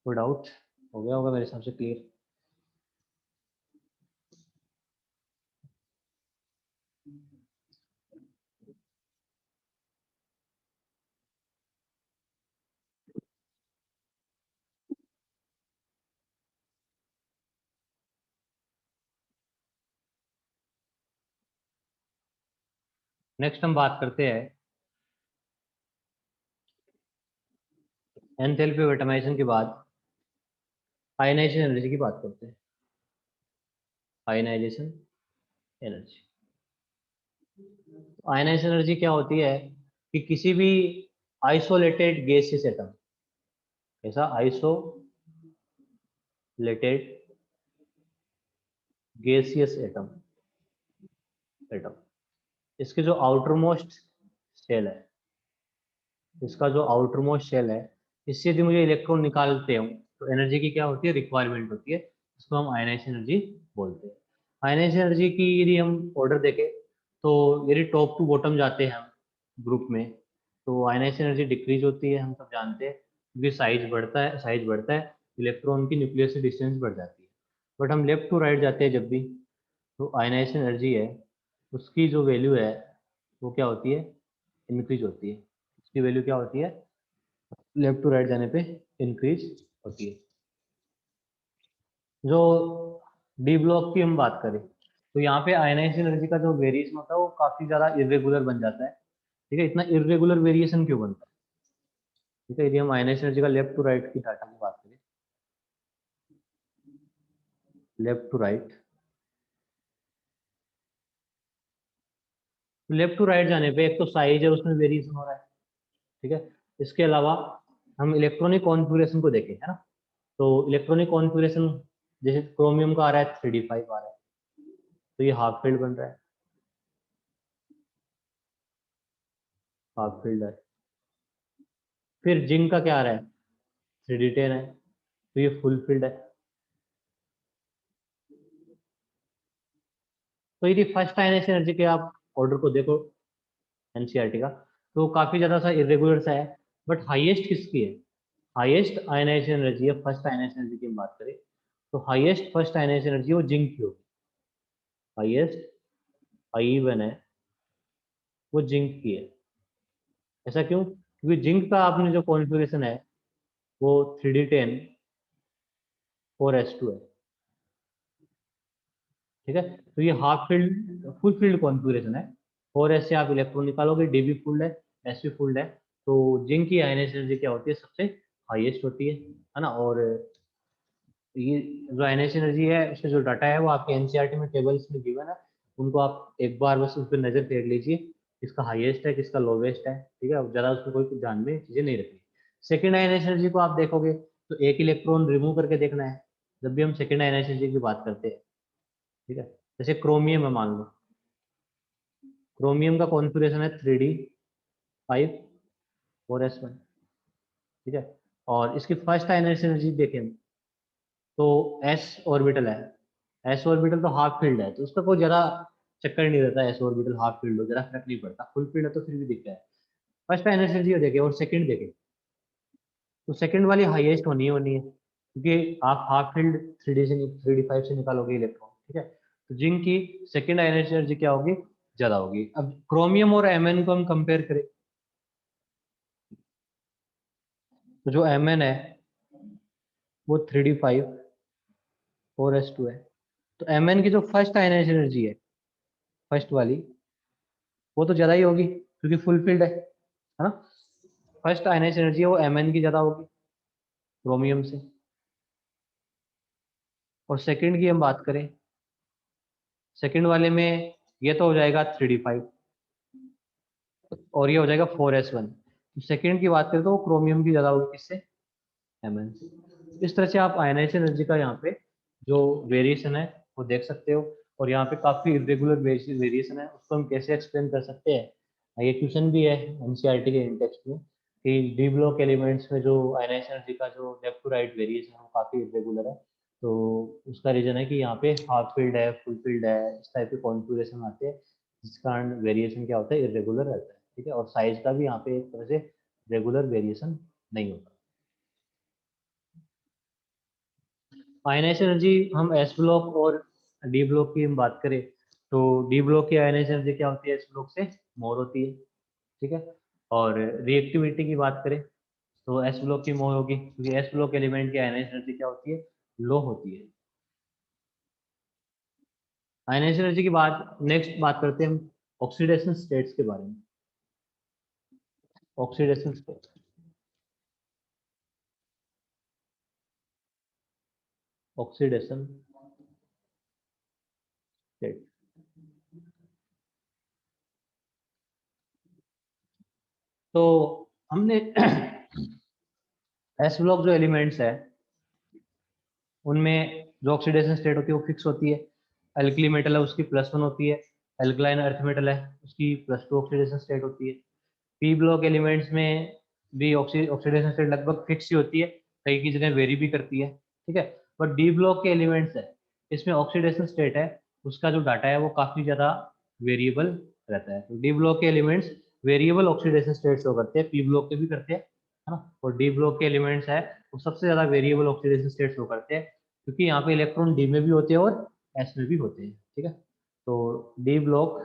कोई डाउट हो गया होगा मेरे हिसाब से क्लियर। नेक्स्ट हम बात करते हैं एंथैल्पी ऑफ एटमाइजेशन के बाद आयनाइजेशन एनर्जी की बात करते हैं। आयनाइजेशन एनर्जी, आयनाइजेशन एनर्जी क्या होती है कि किसी भी आइसोलेटेड गैसियस एटम, ऐसा आइसोलेटेड गैसियस एटम एटम इसके जो आउटर मोस्ट शेल है, इसका जो आउटर मोस्ट शेल है, इससे यदि मुझे इलेक्ट्रॉन निकालते हूँ तो एनर्जी की क्या होती है, रिक्वायरमेंट होती है, इसको हम आयनाइजेशन एनर्जी बोलते हैं। आयनाइजेशन एनर्जी की यदि हम ऑर्डर देखें तो यदि टॉप टू बॉटम जाते हैं हम ग्रुप में, तो आयनाइजेशन एनर्जी डिक्रीज होती है, हम सब जानते हैं, क्योंकि साइज बढ़ता है, इलेक्ट्रॉन की न्यूक्लियस से डिस्टेंस बढ़ जाती है। बट हम लेफ्ट टू राइट जाते हैं जब भी, तो आयनाइजेशन एनर्जी है उसकी जो वैल्यू है वो क्या होती है, इंक्रीज होती है। उसकी वैल्यू क्या होती है, लेफ्ट टू राइट जाने पे इंक्रीज होती है। जो डी ब्लॉक की हम बात करें तो यहाँ पे आयनाइजेशन एनर्जी का जो वेरिएशन होता है वो काफी ज्यादा इरेगुलर बन जाता है। ठीक है, इतना इरेगुलर वेरिएशन क्यों बनता है? ठीक है, यदि हम आयनाइजेशन एनर्जी का लेफ्ट टू राइट की डाटा की बात करें, left to right, left to right जाने पे एक तो साइज है उसमें वेरिएशन हो रहा है। ठीक है, इसके अलावा हम इलेक्ट्रॉनिक कॉन्फ़िगरेशन को देखें, है ना, तो इलेक्ट्रॉनिक कॉन्फ़िगरेशन जैसे क्रोमियम का आ रहा है 3d5 आ रहा है, तो ये हाफ फील्ड बन रहा है, हाफ फील्ड है। फिर जिंक का क्या आ रहा है, 3d10 है, तो ये फुल फील्ड है। तो यदि फर्स्ट आयनाइजेशन एनर्जी के आप ऑर्डर को देखो एनसीईआरटी का, तो काफी ज्यादा सा इरेगुलर सा है, बट हाईएस्ट किसकी है, हाईएस्ट आयनाइजेशन एनर्जी है फर्स्ट आयनाइजेशन एनर्जी की हम बात करें तो हाईएस्ट फर्स्ट आयनाइजेशन एनर्जी वो जिंक की होगी, हाईएस्ट आई वन है वो जिंक की है। ऐसा क्यों, क्योंकि जिंक का आपने जो कॉन्फ़िगरेशन है वो 3d10 4s2 है। ठीक है, तो ये half field full field configuration है, 4s से आप इलेक्ट्रॉन निकालोगे, डी भी फुल्ड है, एस भी फुल्ड है, तो जिंक की आयनाइजेशन एनर्जी क्या होती है, सबसे हाईएस्ट होती है ना। और ये जो आयनाइजेशन एनर्जी है उसका जो डाटा है वो आपके एनसीईआरटी में टेबल्स में गिवन है, उनको आप एक बार बस उस पर नजर फेर लीजिए, किसका हाईएस्ट है किसका लोवेस्ट है। ठीक है, ज्यादा उसमें कोई ध्यान में चीजें नहीं रखनी। सेकेंड आयनाइजेशन एनर्जी को आप देखोगे तो एक इलेक्ट्रॉन रिमूव करके देखना है जब भी हम सेकेंड आयनाइजेशन एनर्जी की बात करते हैं। ठीक है, जैसे क्रोमियम है, मान लो क्रोमियम का कॉन्फ़िगरेशन है 3d5 4s1। ठीक है, और इसकी फर्स्ट आयनाइजेशन एनर्जी देखें तो एस ऑर्बिटल है, एस ऑर्बिटल तो हाफ फील्ड है, तो उसका कोई ज्यादा चक्कर नहीं रहता, एस ऑर्बिटल हाफ फील्ड हो ज्यादा फर्क नहीं पड़ता, फुल फील्ड है तो फिर भी दिखता है। फर्स्ट एनर्जी देखे और सेकंड देखे, तो सेकंड वाली हाईएस्ट होनी है, क्योंकि आप हाफ फील्ड 3d5 से निकालोगे इलेक्ट्रॉन। ठीक है, तो जिंक की सेकंड एनर्जी क्या होगी, ज्यादा होगी। अब क्रोमियम और एमएन को हम कंपेयर करें, तो जो एमएन है वो 3d5 4s2 है, तो एमएन की जो फर्स्ट आयनाइजेशन एनर्जी है, फर्स्ट वाली, वो तो ज्यादा ही होगी क्योंकि फुल फील्ड है ना। फर्स्ट आयनाइजेशन एनर्जी है वो एमएन की ज्यादा होगी क्रोमियम से। और सेकंड की हम बात करें, सेकंड वाले में ये तो हो जाएगा 3d5 और ये हो जाएगा 4s1। तो सेकंड की बात करें तो क्रोमियम की ज्यादा होगी किससे, एमएन से। इस तरह से आप आयनाइजेशन एनर्जी का यहाँ पे जो वेरिएशन है वो देख सकते हो, और यहाँ पे काफी इरेगुलर वेरिएशन है, उसको हम कैसे एक्सप्लेन कर सकते हैं। ये क्वेश्चन भी है एनसीईआरटी के इंटेक्स्ट में कि डी ब्लॉक एलिमेंट्स में जो आयनाइजेशन एनर्जी का जो लेफ्ट टू राइट वेरिएशन है वो काफी इरेगुलर है, तो उसका रीजन है कि यहाँ पे हाफ फील्ड है फुल फील्ड है, इस टाइप के कॉन्फ़िगरेशन आते हैं जिस कारण वेरिएशन क्या होता है, इरेगुलर रहता है, ठीक है। और साइज का भी यहाँ पे एक तरह से रेगुलर वेरिएशन नहीं होता। आयनाइज एनर्जी हम एस ब्लॉक और डी ब्लॉक की हम बात करें तो डी ब्लॉक की आयनाइज एनर्जी क्या होती है, एस ब्लॉक से मोर होती है, ठीक है। और रिएक्टिविटी की बात करें तो एस ब्लॉक की मोर होगी, क्योंकि एस ब्लॉक एलिमेंट की आयनाइज एनर्जी क्या होती है, लो होती है। आयनाइज एनर्जी की बात नेक्स्ट बात करते हैं हम ऑक्सीडेशन स्टेट्स के बारे में। Oxidation state, oxidation state. तो हमने एस ब्लॉक जो एलिमेंट्स है उनमें जो ऑक्सीडेशन स्टेट होती है वो फिक्स होती है। एल्कली मेटल है उसकी +1 होती है, एल्कलाइन अर्थ मेटल है उसकी +2 ऑक्सीडेशन स्टेट होती है। पी ब्लॉक एलिमेंट्स में भी ऑक्सीडेशन स्टेट लगभग फिक्स ही होती है, कई की जगह वेरी भी करती है, ठीक है। बट डी ब्लॉक के एलिमेंट्स है इसमें ऑक्सीडेशन स्टेट है उसका जो डाटा है वो काफी ज्यादा वेरिएबल रहता है। तो डी ब्लॉक के elements variable oxidation state show करते हैं, पी ब्लॉक के भी करते हैं, है ना। और डी ब्लॉक के एलिमेंट्स है वो सबसे ज्यादा वेरिएबल ऑक्सीडेशन स्टेट शो करते हैं, क्योंकि यहाँ पे इलेक्ट्रॉन डी में भी होते हैं और एस में भी होते हैं, ठीक है। तो D block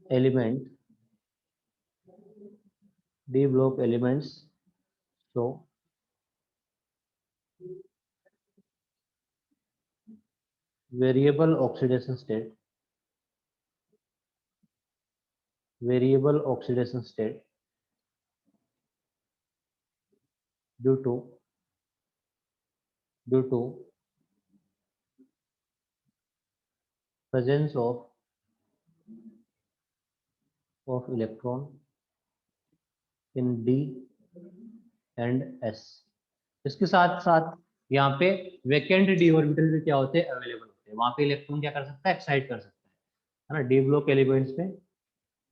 element D block elements show variable oxidation state, variable oxidation state due to presence of electron in D and S। इसके साथ साथ यहाँ पे वैकेंट डी ऑर्बिटल भी क्या होते हैं, अवेलेबल होते हैं। वहां पे इलेक्ट्रॉन क्या कर सकता है, एक्साइट कर सकता है ना। डी ब्लॉक एलिमेंट्स में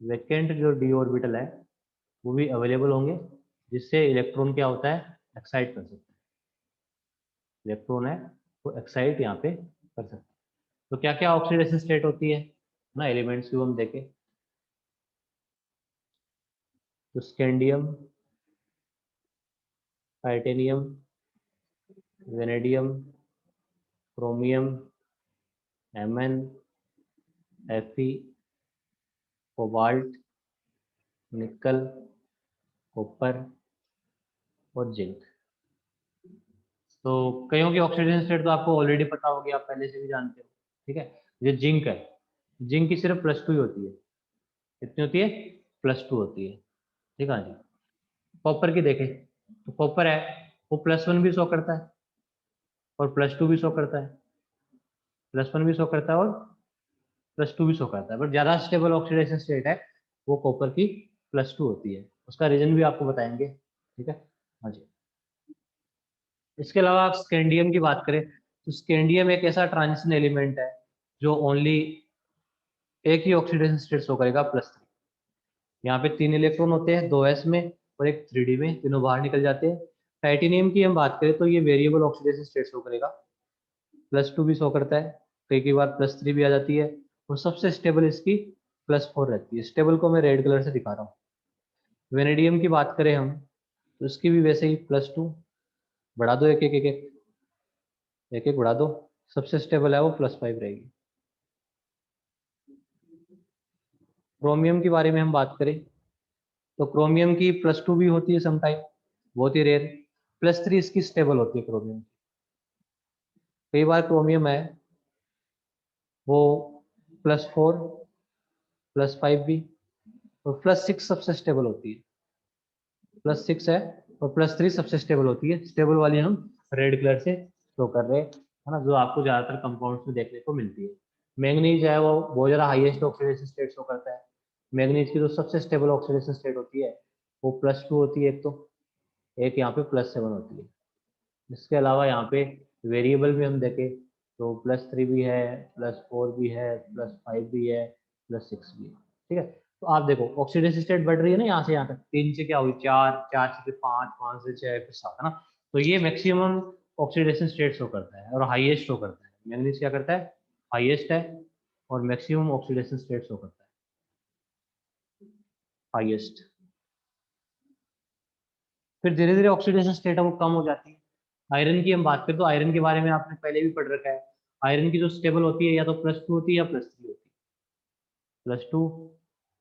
वैकेंट जो डी ऑर्बिटल है वो भी अवेलेबल होंगे, जिससे इलेक्ट्रॉन क्या होता है, एक्साइट कर सकता है। इलेक्ट्रॉन है वो एक्साइट यहाँ पे कर सकता है। तो क्या क्या ऑक्सीडेशन स्टेट होती है ना एलिमेंट्स की, हम देखें तो scandium, titanium, vanadium, chromium, Mn, Fe, cobalt, निकल, कॉपर और जिंक। तो कईयों की ऑक्सीडेशन स्टेट तो आपको ऑलरेडी पता होगी, आप पहले से भी जानते हो, ठीक है। जो जिंक है, जिंक की सिर्फ +2 ही होती है। कितनी होती है, +2 होती है, ठीक है जी। कॉपर की देखें तो कॉपर है वो +1 भी शो करता है और +2 भी शो करता है, +1 भी शो करता है और +2 भी शो करता है। बट ज्यादा स्टेबल ऑक्सीडेशन स्टेट है वो कॉपर की +2 होती है। उसका रीजन भी आपको बताएंगे, ठीक है। हाँ जी। इसके अलावा आप स्कैंडियम की बात करें तो स्कैंडियम एक ऐसा ट्रांजिशन एलिमेंट है जो ओनली एक ही ऑक्सीडेशन स्टेट शो करेगा, +3। यहाँ पे 3 इलेक्ट्रॉन होते हैं, 2s में और एक 3d में, तीनों बाहर निकल जाते हैं। टाइटेनियम की हम बात करें तो ये वेरिएबल ऑक्सीडेशन स्टेट शो करेगा, +2 भी शो करता है, कई बार +3 भी आ जाती है। और सबसे स्टेबल इसकी +4 रहती है। स्टेबल को मैं रेड कलर से दिखा रहा हूँ। वेनेडियम की बात करें हम तो इसकी भी वैसे ही +2, बढ़ा दो एक एक एक एक एक एक बढ़ा दो, सबसे स्टेबल है वो +5 रहेगी। क्रोमियम के बारे में हम बात करें तो क्रोमियम की +2 भी होती है समटाइम, बहुत ही रेयर। +3 इसकी स्टेबल होती है क्रोमियम। कई बार क्रोमियम है वो +4, +5 भी, और +6 सबसे स्टेबल होती है। +6 है और +3 सबसे स्टेबल होती है। स्टेबल वाली हम रेड कलर से शो कर रहे हैं, है ना, जो आपको ज्यादातर कंपाउंड्स में देखने को मिलती है। मैंगनीज है वो बहुत ज्यादा हाईएस्ट ऑक्सीडेशन स्टेट शो करता है। मैंगनीज की जो सबसे स्टेबल ऑक्सीडेशन स्टेट होती है वो +2 होती है, एक तो एक यहाँ पे +7 होती है। इसके अलावा यहाँ पे वेरिएबल में हम देखें तो +3 भी है, +4 भी है, +5 भी है, +6 भी है, ठीक है। तो आप देखो ऑक्सीडेशन स्टेट बढ़ रही है ना, यहाँ से यहाँ तक 3 से क्या हुई 4, 4 से फिर 5, 5 से 6 फिर 7, है ना। तो ये मैक्सिमम ऑक्सीडेशन स्टेट शो करता है और हाईएस्ट शो करता है। मैंगनीज क्या करता है, हाईएस्ट है और मैक्सिमम ऑक्सीडेशन स्टेट शो करता है, हाईएस्ट। फिर धीरे धीरे ऑक्सीडेशन स्टेट है वो कम हो जाती है। आयरन की हम बात करें तो आयरन के बारे में आपने पहले भी पढ़ रखा है। आयरन की जो स्टेबल होती है या तो +2 होती है या +3 होती है, +2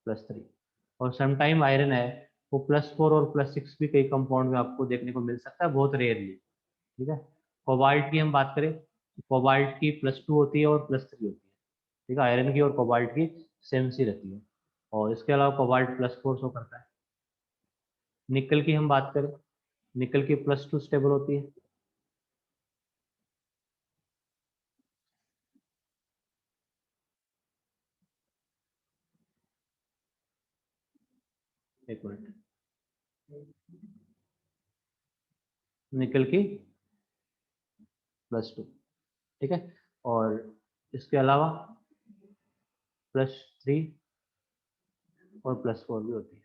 +3। और समटाइम आयरन है वो +4 और +6 भी कई कंपाउंड में आपको देखने को मिल सकता है, बहुत रेयरली। ठीक है। कोबाल्ट की हम बात करें, कोबाल्ट की +2 होती है और +3 होती है। ठीक है, आयरन की और कोबाल्ट की सेम सी रहती है। और इसके अलावा कोबाल्ट +4 शो करता है। निकल की हम बात करें, निकल की +2 स्टेबल होती है। एक मिनट, निकल की +2। ठीक है। और इसके अलावा +3 और +4 भी होती है।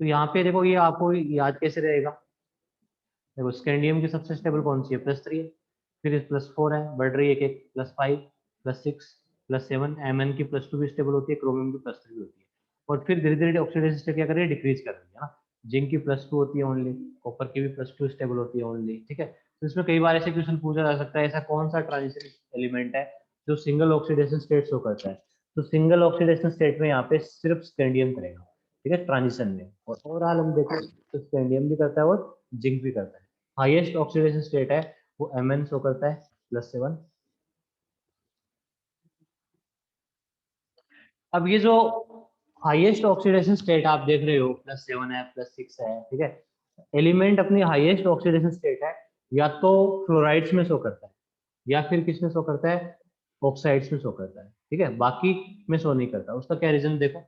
तो यहाँ पे देखो ये आपको याद कैसे रहेगा, देखो स्कैंडियम की सबसे स्टेबल कौन सी है, +3 है। फिर +4 है, बढ़ रही है एक एक, +5 +6 +7। एमएन की +2 भी स्टेबल होती है, क्रोमियम की +3 भी होती है। और फिर धीरे धीरे ऑक्सीडेशन स्टेट क्या कर रही है, डिक्रीज कर रही है ना। जिंक की +2 होती है ओनली, कॉपर की भी +2 स्टेबल होती है ओनली। ठीक है। तो इसमें कई बार ऐसे क्वेश्चन पूछा जा सकता है, ऐसा कौन सा ट्रांजिशन एलिमेंट है जो सिंगल ऑक्सीडेशन स्टेट शो करता है। तो सिंगल ऑक्सीडेशन स्टेट में यहाँ पे सिर्फ स्कैंडियम करेगा। ठीक है, ट्रांजिशन में। और ओवरऑल हम देखें तो स्कैंडियम भी करता है और जिंक भी करता है। हाईएस्ट ऑक्सीडेशन स्टेट है वो Mn शो करता है, +7। अब ये जो हाईएस्ट ऑक्सीडेशन स्टेट आप देख रहे हो, +7 है, +6 है, ठीक है। एलिमेंट अपनी हाईएस्ट ऑक्सीडेशन स्टेट है या तो फ्लोराइड्स में शो करता है या फिर किस में शो करता है, ऑक्साइड्स में शो करता है। ठीक है, बाकी में शो नहीं करता। उसका क्या रीजन देखो,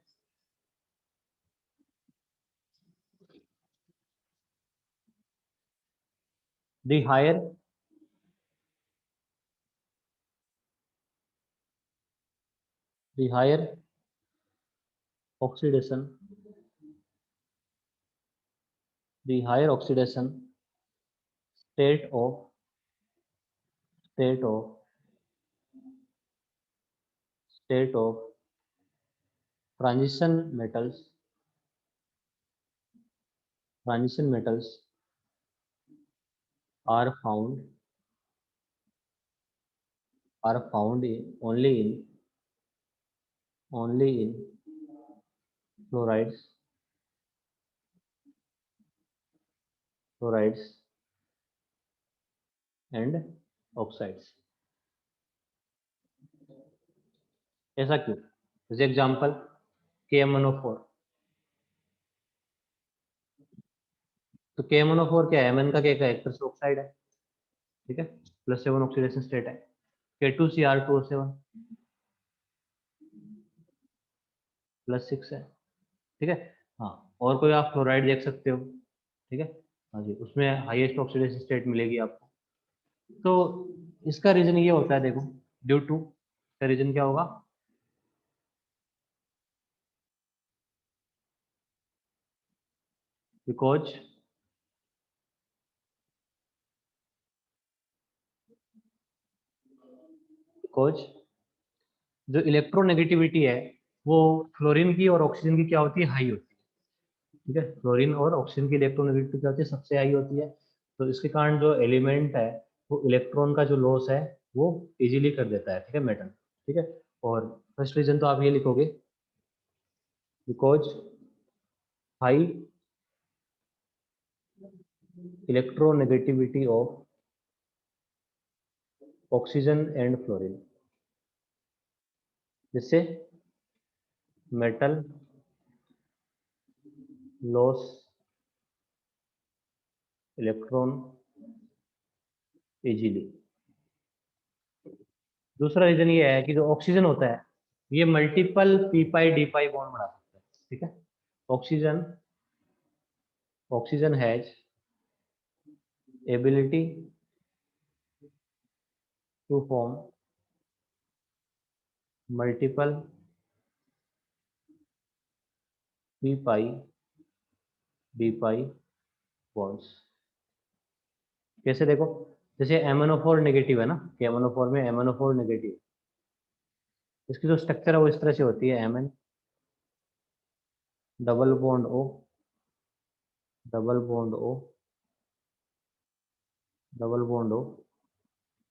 the higher the higher oxidation the higher oxidation state of state of state of transition metals transition metals are found only in fluorides fluorides and oxides। ऐसा क्यों, जैसे एग्जांपल KMnO4। तो KMnO4 क्या है, Mn का क्या है, ऑक्साइड है। ठीक है, +7 ऑक्सीडेशन स्टेट है। K2Cr2O7 +6 है। ठीक है। हाँ, और कोई आप फ्लोराइड देख सकते हो। ठीक है, हाँ जी, उसमें हाईएस्ट ऑक्सीडेशन स्टेट मिलेगी आपको। तो इसका रीजन ये होता है, देखो ड्यू टू, का रीजन क्या होगा, बिकॉज बिकॉज जो इलेक्ट्रोनेगेटिविटी है वो फ्लोरीन की और ऑक्सीजन की क्या होती है, हाई होती है। ठीक है, फ्लोरीन और ऑक्सीजन की इलेक्ट्रोनेगेटिविटी क्या होती है, सबसे हाई होती है। तो इसके कारण जो एलिमेंट है वो इलेक्ट्रॉन का जो लॉस है वो इजीली कर देता है। ठीक है, मेटल। ठीक है। और फर्स्ट रीजन तो आप ये लिखोगे, because high electronegativity of oxygen and fluorine, जिससे मेटल लॉस इलेक्ट्रॉन इजीली। दूसरा रीजन ये है कि जो ऑक्सीजन होता है ये multiple P pi D pi bond बना सकता है। ठीक है, oxygen oxygen has ability to form multiple P pi D pi bonds. कैसे देखो, जैसे MnO4 नेगेटिव है ना, कि MnO4 में MnO4 नेगेटिव, इसकी जो स्ट्रक्चर है वो इस तरह से होती है, Mn double bond O, double bond O, double bond O,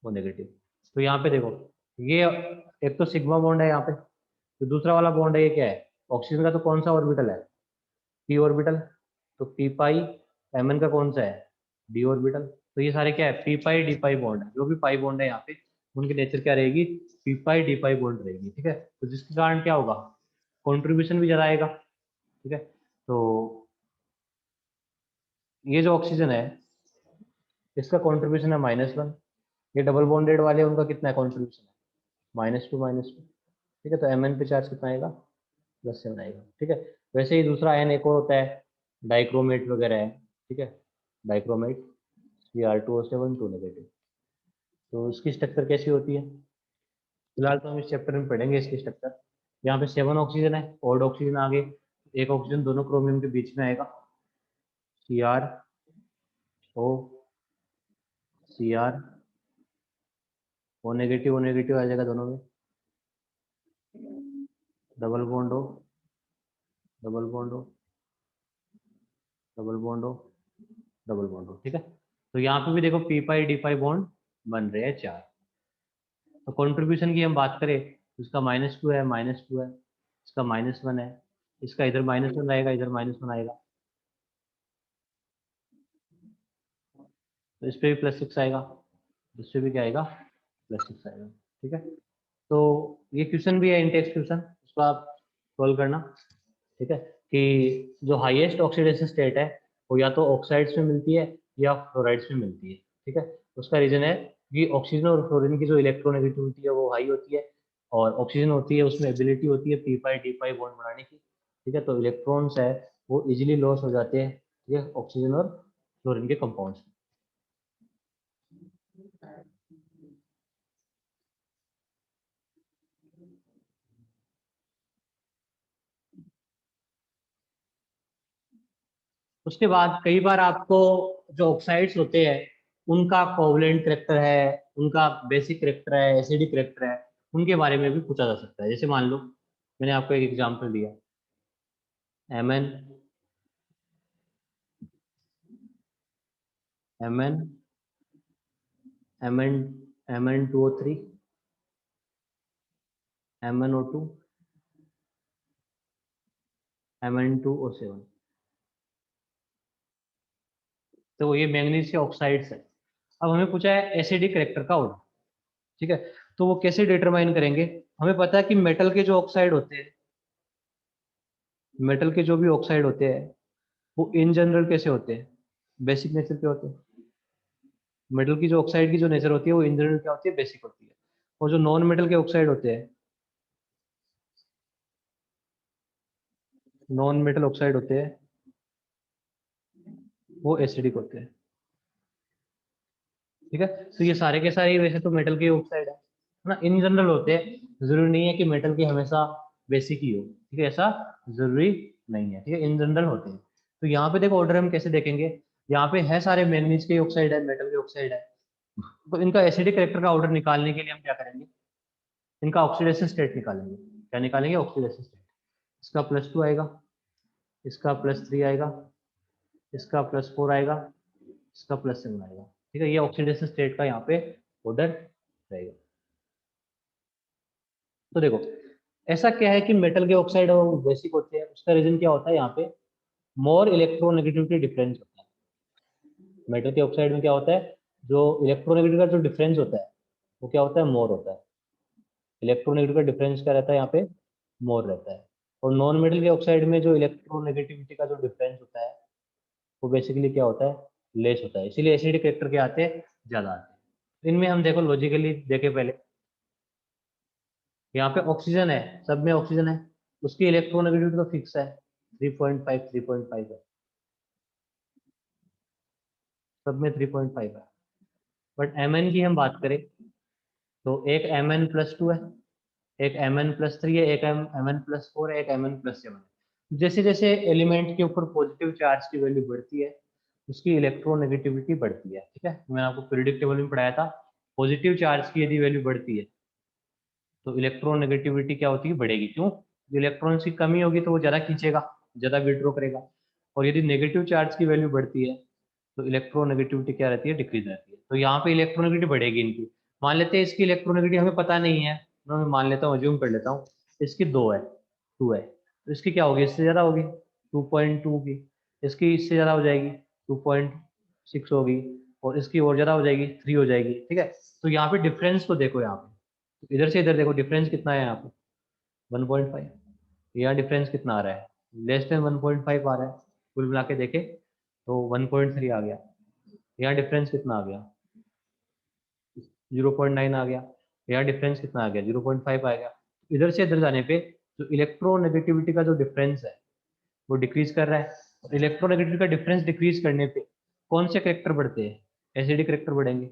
वो नेगेटिव। तो यहाँ पे देखो, ये एक तो सिग्मा बॉन्ड है यहाँ पे, तो दूसरा वाला बॉन्ड है ये क्या है, ऑक्सीजन का तो कौन सा ऑर्बिटल है, p ऑर्बिटल, तो p पाई, Mn का कौन सा है, d ऑर्बिटल। तो ये सारे क्या है, p पाई d पाई बॉन्ड है, जो भी पाई बॉन्ड है यहाँ पे उनकी नेचर क्या रहेगी, p पाई d पाई बॉन्ड रहेगी, ठीक है। तो जिसके कारण क्या होगा, कंट्रीब्यूशन भी ज्यादा आएगा, ठीक है। तो ये जो ऑक्सीजन है इसका कंट्रीब्यूशन है -1, ये डबल बॉन्डेड वाले उनका कितना है कंट्रीब्यूशन है, -2 ठीक है। तो Mn पे चार्ज कितना आएगा, +7 आएगा, ठीक है। वैसे ही दूसरा आयन एक और होता है, डाइक्रोमेट वगैरह है, ठीक है, डाइक्रोमेट Cr2O7 2 नेगेटिव। तो इसकी स्ट्रक्चर कैसी होती है, फिलहाल तो हम इस चैप्टर में पढ़ेंगे इसकी स्ट्रक्चर। यहाँ पे 7 ऑक्सीजन है, ऑड ऑक्सीजन आगे, एक ऑक्सीजन दोनों क्रोमियम के बीच में आएगा, CrO, Cr, O नेगेटिव आ जाएगा दोनों में, double bond O, double bond O, double bond O, double bond O, ठीक है। तो यहाँ पे भी देखो p पाई d पाई बॉन्ड बन रहे हैं 4। तो कंट्रीब्यूशन की हम बात करें तो इसका -2 है, -2 है, इसका -1 है, इसका इधर -1 आएगा, इधर -1 आएगा, तो इस पे भी +6 आएगा, इस पे भी क्या आएगा, +6 आएगा, ठीक है। तो ये क्वेश्चन भी है इंटेक्स क्वेश्चन, उसको आप सोल्व करना, ठीक है। कि जो हाईएस्ट ऑक्सीडेशन स्टेट है वो या तो ऑक्साइड्स में मिलती है या फ्लोराइड्स में मिलती है, ठीक है। उसका रीजन है कि ऑक्सीजन और फ्लोरीन की जो इलेक्ट्रोनेगेटिविटी है वो हाई होती है, और ऑक्सीजन होती है उसमें एबिलिटी होती है p पाई d पाई बॉन्ड बनाने की, ठीक है। तो इलेक्ट्रॉन्स है वो इजीली लॉस हो जाते हैं, ठीक है, ऑक्सीजन और फ्लोरीन के कंपाउंड्स। उसके बाद कई बार आपको जो ऑक्साइड्स होते हैं उनका कोवलेंट करेक्टर है, उनका बेसिक करेक्टर है, एसिडिक करेक्टर है, उनके बारे में भी पूछा जा सकता है। जैसे मान लो मैंने आपको एक एग्जांपल दिया, Mn, Mn, Mn, Mn2O3, MnO2, Mn2O7, तो ये मैंगनीज के ऑक्साइड्स है। अब हमें पूछा है एसिडिक करेक्टर का ऑर्डर, ठीक है। तो वो कैसे डिटरमाइन करेंगे, हमें पता है कि मेटल के जो ऑक्साइड होते हैं, मेटल के जो भी ऑक्साइड होते हैं वो इन जनरल कैसे होते हैं, बेसिक नेचर के होते हैं। मेटल की जो ऑक्साइड की जो नेचर होती है वो इन जनरल क्या होती है, बेसिक होती है। और जो नॉन मेटल के ऑक्साइड होते हैं, नॉन मेटल ऑक्साइड होते हैं वो एसिडिक होते हैं, ठीक है। तो ये सारे के सारे वैसे तो मेटल के ऑक्साइड है ना, इन जनरल होते हैं, जरूरी नहीं है कि मेटल की हमेशा बेसिक ही हो, ठीक है, ऐसा जरूरी नहीं है, ठीक है, इन जनरल होते हैं। तो यहाँ पे देखो ऑर्डर हम कैसे देखेंगे, यहाँ पे है सारे मैंगनीज के ऑक्साइड है, मेटल के ऑक्साइड है, तो इनका एसिडिक करेक्टर का ऑर्डर निकालने के लिए हम क्या करेंगे, इनका ऑक्सीडेशन स्टेट निकालेंगे। क्या निकालेंगे, ऑक्सीडेशन स्टेट। इसका +2 आएगा, इसका +3 आएगा, इसका +4 आएगा, इसका +7 आएगा, ठीक है। ये ऑक्सीडेशन स्टेट का यहाँ पे ऑर्डर रहेगा। तो देखो ऐसा क्या है कि मेटल के ऑक्साइड और बेसिक होते हैं, उसका रीजन क्या होता है, यहाँ पे मोर इलेक्ट्रोनेगेटिविटी डिफरेंस होता है। मेटल के ऑक्साइड में क्या होता है, जो इलेक्ट्रोनेगेटिव का जो डिफरेंस होता है वो क्या होता है, मोर होता है। इलेक्ट्रोनेगेटिव का डिफरेंस क्या रहता है, यहाँ पे मोर रहता है। और नॉन मेटल के ऑक्साइड में जो इलेक्ट्रोनेगेटिविटी का जो डिफरेंस होता है वो बेसिकली क्या होता है, लेस होता है, इसीलिए एसिडिक करेक्टर के आते हैं, ज्यादा आते हैं। इनमें हम देखो लॉजिकली देखे पहले, यहाँ पे ऑक्सीजन है, सब में ऑक्सीजन है, उसकी इलेक्ट्रोनेगेटिविटी तो फिक्स है, 3.5 3.5 है, सब में 3.5 है। बट Mn की हम बात करें तो एक Mn+2 है, एक Mn+3 है, एक Mn+4 है, एक Mn+7 है। जैसे जैसे एलिमेंट के ऊपर पॉजिटिव चार्ज की वैल्यू बढ़ती है उसकी इलेक्ट्रोनेगेटिविटी बढ़ती है। ठीक है, मैंने आपको पीरियोडिक टेबल में पढ़ाया था, पॉजिटिव चार्ज की यदि वैल्यू बढ़ती है तो इलेक्ट्रोनेगेटिविटी क्या होती है, बढ़ेगी। क्यों? इलेक्ट्रॉन्स की कमी होगी तो वो ज़्यादा खींचेगा, ज़्यादा विड्रॉ करेगा। और यदि नेगेटिव चार्ज की वैल्यू बढ़ती है तो इलेक्ट्रोनेगेटिविटी क्या रहती है, डिक्रीज रहती है। तो यहाँ पे इलेक्ट्रोनेगेटिविटी बढ़ेगी इनकी। मान लेते हैं इसकी इलेक्ट्रोनेगेटिविटी हमें पता नहीं है, मैं मान लेता हूँ, अज्यूम कर लेता हूँ इसकी 2 है, 2 है, तो इसकी क्या होगी, इससे ज़्यादा होगी 2.2 की, इसकी इससे ज़्यादा हो जाएगी 2.6 होगी, और इसकी और ज़्यादा हो जाएगी 3 हो जाएगी। ठीक है, तो यहाँ पे डिफरेंस को देखो, यहाँ पे तो इधर से इधर देखो डिफरेंस कितना है, यहाँ पे 1.5। यहाँ डिफरेंस कितना आ रहा है, लेस देन 1.5 आ रहा है। कुल मिला के देखे तो 1.3 आ गया। यहाँ डिफरेंस कितना आ गया, 0.9 आ गया। यहाँ डिफरेंस कितना आ गया, 0.5 आ गया। इधर से इधर जाने पे जो इलेक्ट्रोनेगेटिविटी का जो डिफरेंस है वो डिक्रीज कर रहा है। और इलेक्ट्रोनेगेटिविटी का डिफरेंस डिक्रीज करने पे कौन से करेक्टर बढ़ते हैं, एसिडिक करेक्टर बढ़ेंगे।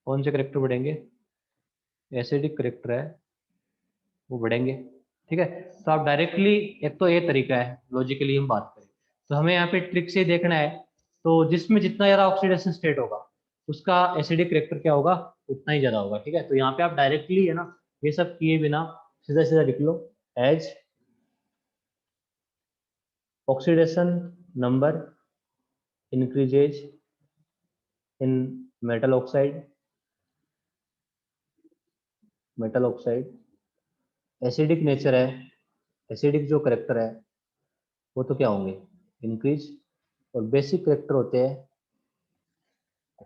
कौन से करेक्टर बढ़ेंगे, एसिडिक करेक्टर है वो बढ़ेंगे। ठीक है, तो आप डायरेक्टली, एक तो ये तरीका है लॉजिकली हम बात करें, तो हमें यहाँ पे ट्रिक से देखना है, तो जिसमें जितना ज़्यादा ऑक्सीडेशन स्टेट होगा उसका एसिडिक करेक्टर क्या होगा, उतना ही ज़्यादा होगा। ठीक है, तो यहाँ पे आप डायरेक्टली है ना, ये सब किए बिना सीधा सीधा लिख लो, as oxidation number increases in metal oxide, metal oxide acidic nature है, एसिडिक जो करेक्टर है वो तो क्या होंगे, इंक्रीज। और बेसिक करेक्टर होते हैं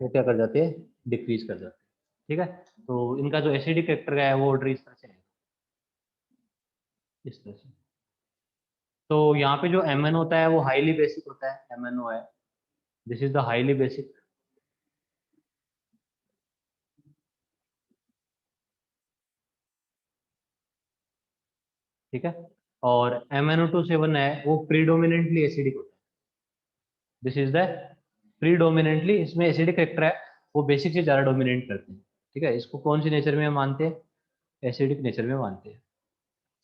वो क्या कर जाते हैं, डिक्रीज कर जाते हैं। ठीक है, तो इनका जो एसिडिक करेक्टर है वो ऑर्डर इस तरह से है, इस तरह से। तो यहाँ पे जो MN होता है वो हाईली बेसिक होता है, MNO है, this is the highly basic. ठीक है, और MnO2 है वो प्रीडोमिनेंटली एसिडिक होता है, दिस इज द प्रीडोमिनेंटली, इसमें एसिडिक करेक्टर है वो बेसिक से ज़्यादा डोमिनेट करते हैं। ठीक है, इसको कौन सी नेचर में मानते हैं, एसिडिक नेचर में मानते हैं।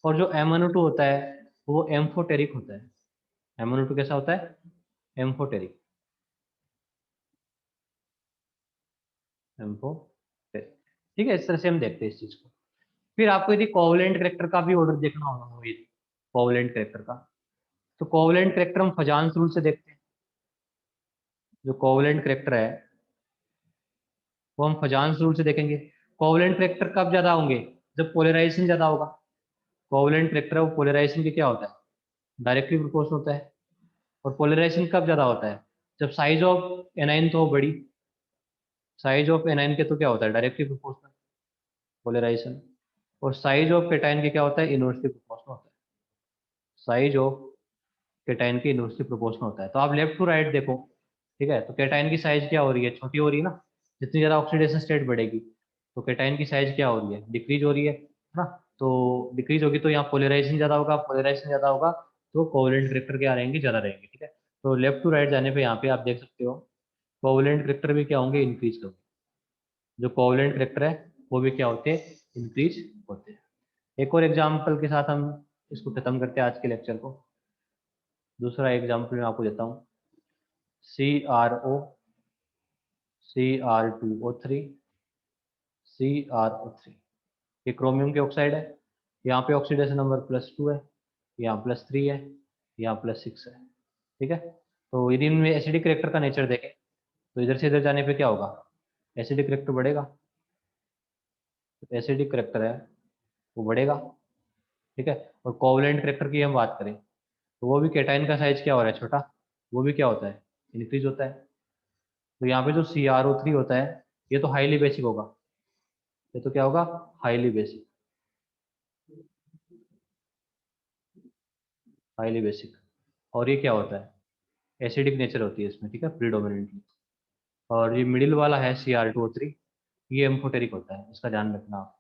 और जो MnO2 होता है वो एम्फोटेरिक होता है। MnO2 कैसा होता है, एम्फोटेरिक, एम्फोटेरिक। ठीक है, इस तरह से हम देखते हैं इस चीज को। फिर आपको यदि कोवलेंट करेक्टर का भी ऑर्डर देखना होगा, यदि कोवलेंट करेक्टर का, तो कोवलेंट करेक्टर हम फजान्स रूल से देखते हैं। जो कोवलेंट करेक्टर है वो हम फजान्स रूल से देखेंगे। कोवलेंट करेक्टर कब ज्यादा होंगे, जब पोलराइजेशन ज्यादा होगा। कोवलेंट करेक्टर है वो पोलराइजेशन के क्या होता है, डायरेक्टली प्रोपोर्शनल होता है। और पोलराइजेशन कब ज्यादा होता है, जब साइज ऑफ एनाइन तो बड़ी, साइज ऑफ एनाइन के तो क्या होता है, डायरेक्टली प्रोपोर्शनल पोलराइजेशन। और साइज ऑफ केटाइन के क्या होता है, इनवर्सली प्रोपोर्शनल होता है। साइज ऑफ केटाइन के इनवर्सली प्रोपोर्शनल होता है। तो आप लेफ्ट टू राइट देखो, ठीक है, तो केटाइन की साइज क्या हो रही है, छोटी हो रही है ना। जितनी ज़्यादा ऑक्सीडेशन स्टेट बढ़ेगी तो केटाइन की साइज क्या हो रही है, डिक्रीज हो रही है ना। तो डिक्रीज होगी तो यहाँ पोलराइजेशन ज़्यादा होगा, पोलराइजेशन ज़्यादा होगा तो कोवलेंट करेक्टर क्या रहेंगे, ज़्यादा रहेंगे। ठीक है, तो लेफ्ट टू राइट जाने पे यहाँ पे आप देख सकते हो कोवलेंट करेक्टर भी क्या होंगे, इंक्रीज होंगे। जो कोवलेंट करेक्टर है वो भी क्या होते हैं, इंक्रीज होते हैं। एक और एग्जाम्पल के साथ हम इसको खत्म करते हैं आज के लेक्चर को। दूसरा एग्जाम्पल मैं आपको देता हूँ, CrO, Cr2O3, CrO3, ये क्रोमियम के ऑक्साइड है। यहाँ पे ऑक्सीडेशन नंबर +2 है, यहाँ +3 है, यहाँ +6 है। ठीक है, तो यदि इनमें एसिडिक करेक्टर का नेचर देखें तो इधर से इधर जाने पे क्या होगा, एसिडिक करेक्टर बढ़ेगा। तो एसिडिक करेक्टर है वो बढ़ेगा। ठीक है, और कोवलेंट करेक्टर की हम बात करें तो वो भी केटाइन का साइज क्या हो रहा है, छोटा, वो भी क्या होता है, इंक्रीज होता है। तो यहाँ पे जो CrO3 होता है ये तो हाईली बेसिक होगा, ये तो क्या होगा, हाईली बेसिक, हाईली बेसिक। और ये क्या होता है, एसिडिक नेचर होती है इसमें। ठीक है, प्रीडोमिनेंटली। और ये मिडिल वाला है Cr2O3, ये एम्फोटेरिक होता है, इसका ध्यान रखना आप,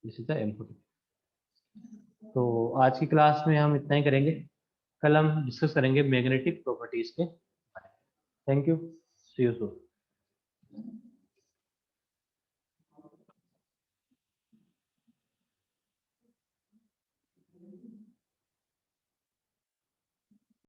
दिस इज द एम्फोटेरिक। तो आज की क्लास में हम इतना ही करेंगे, कल हम डिस्कस करेंगे मैग्नेटिक प्रॉपर्टीज के बारे में। Thank you, see you soon.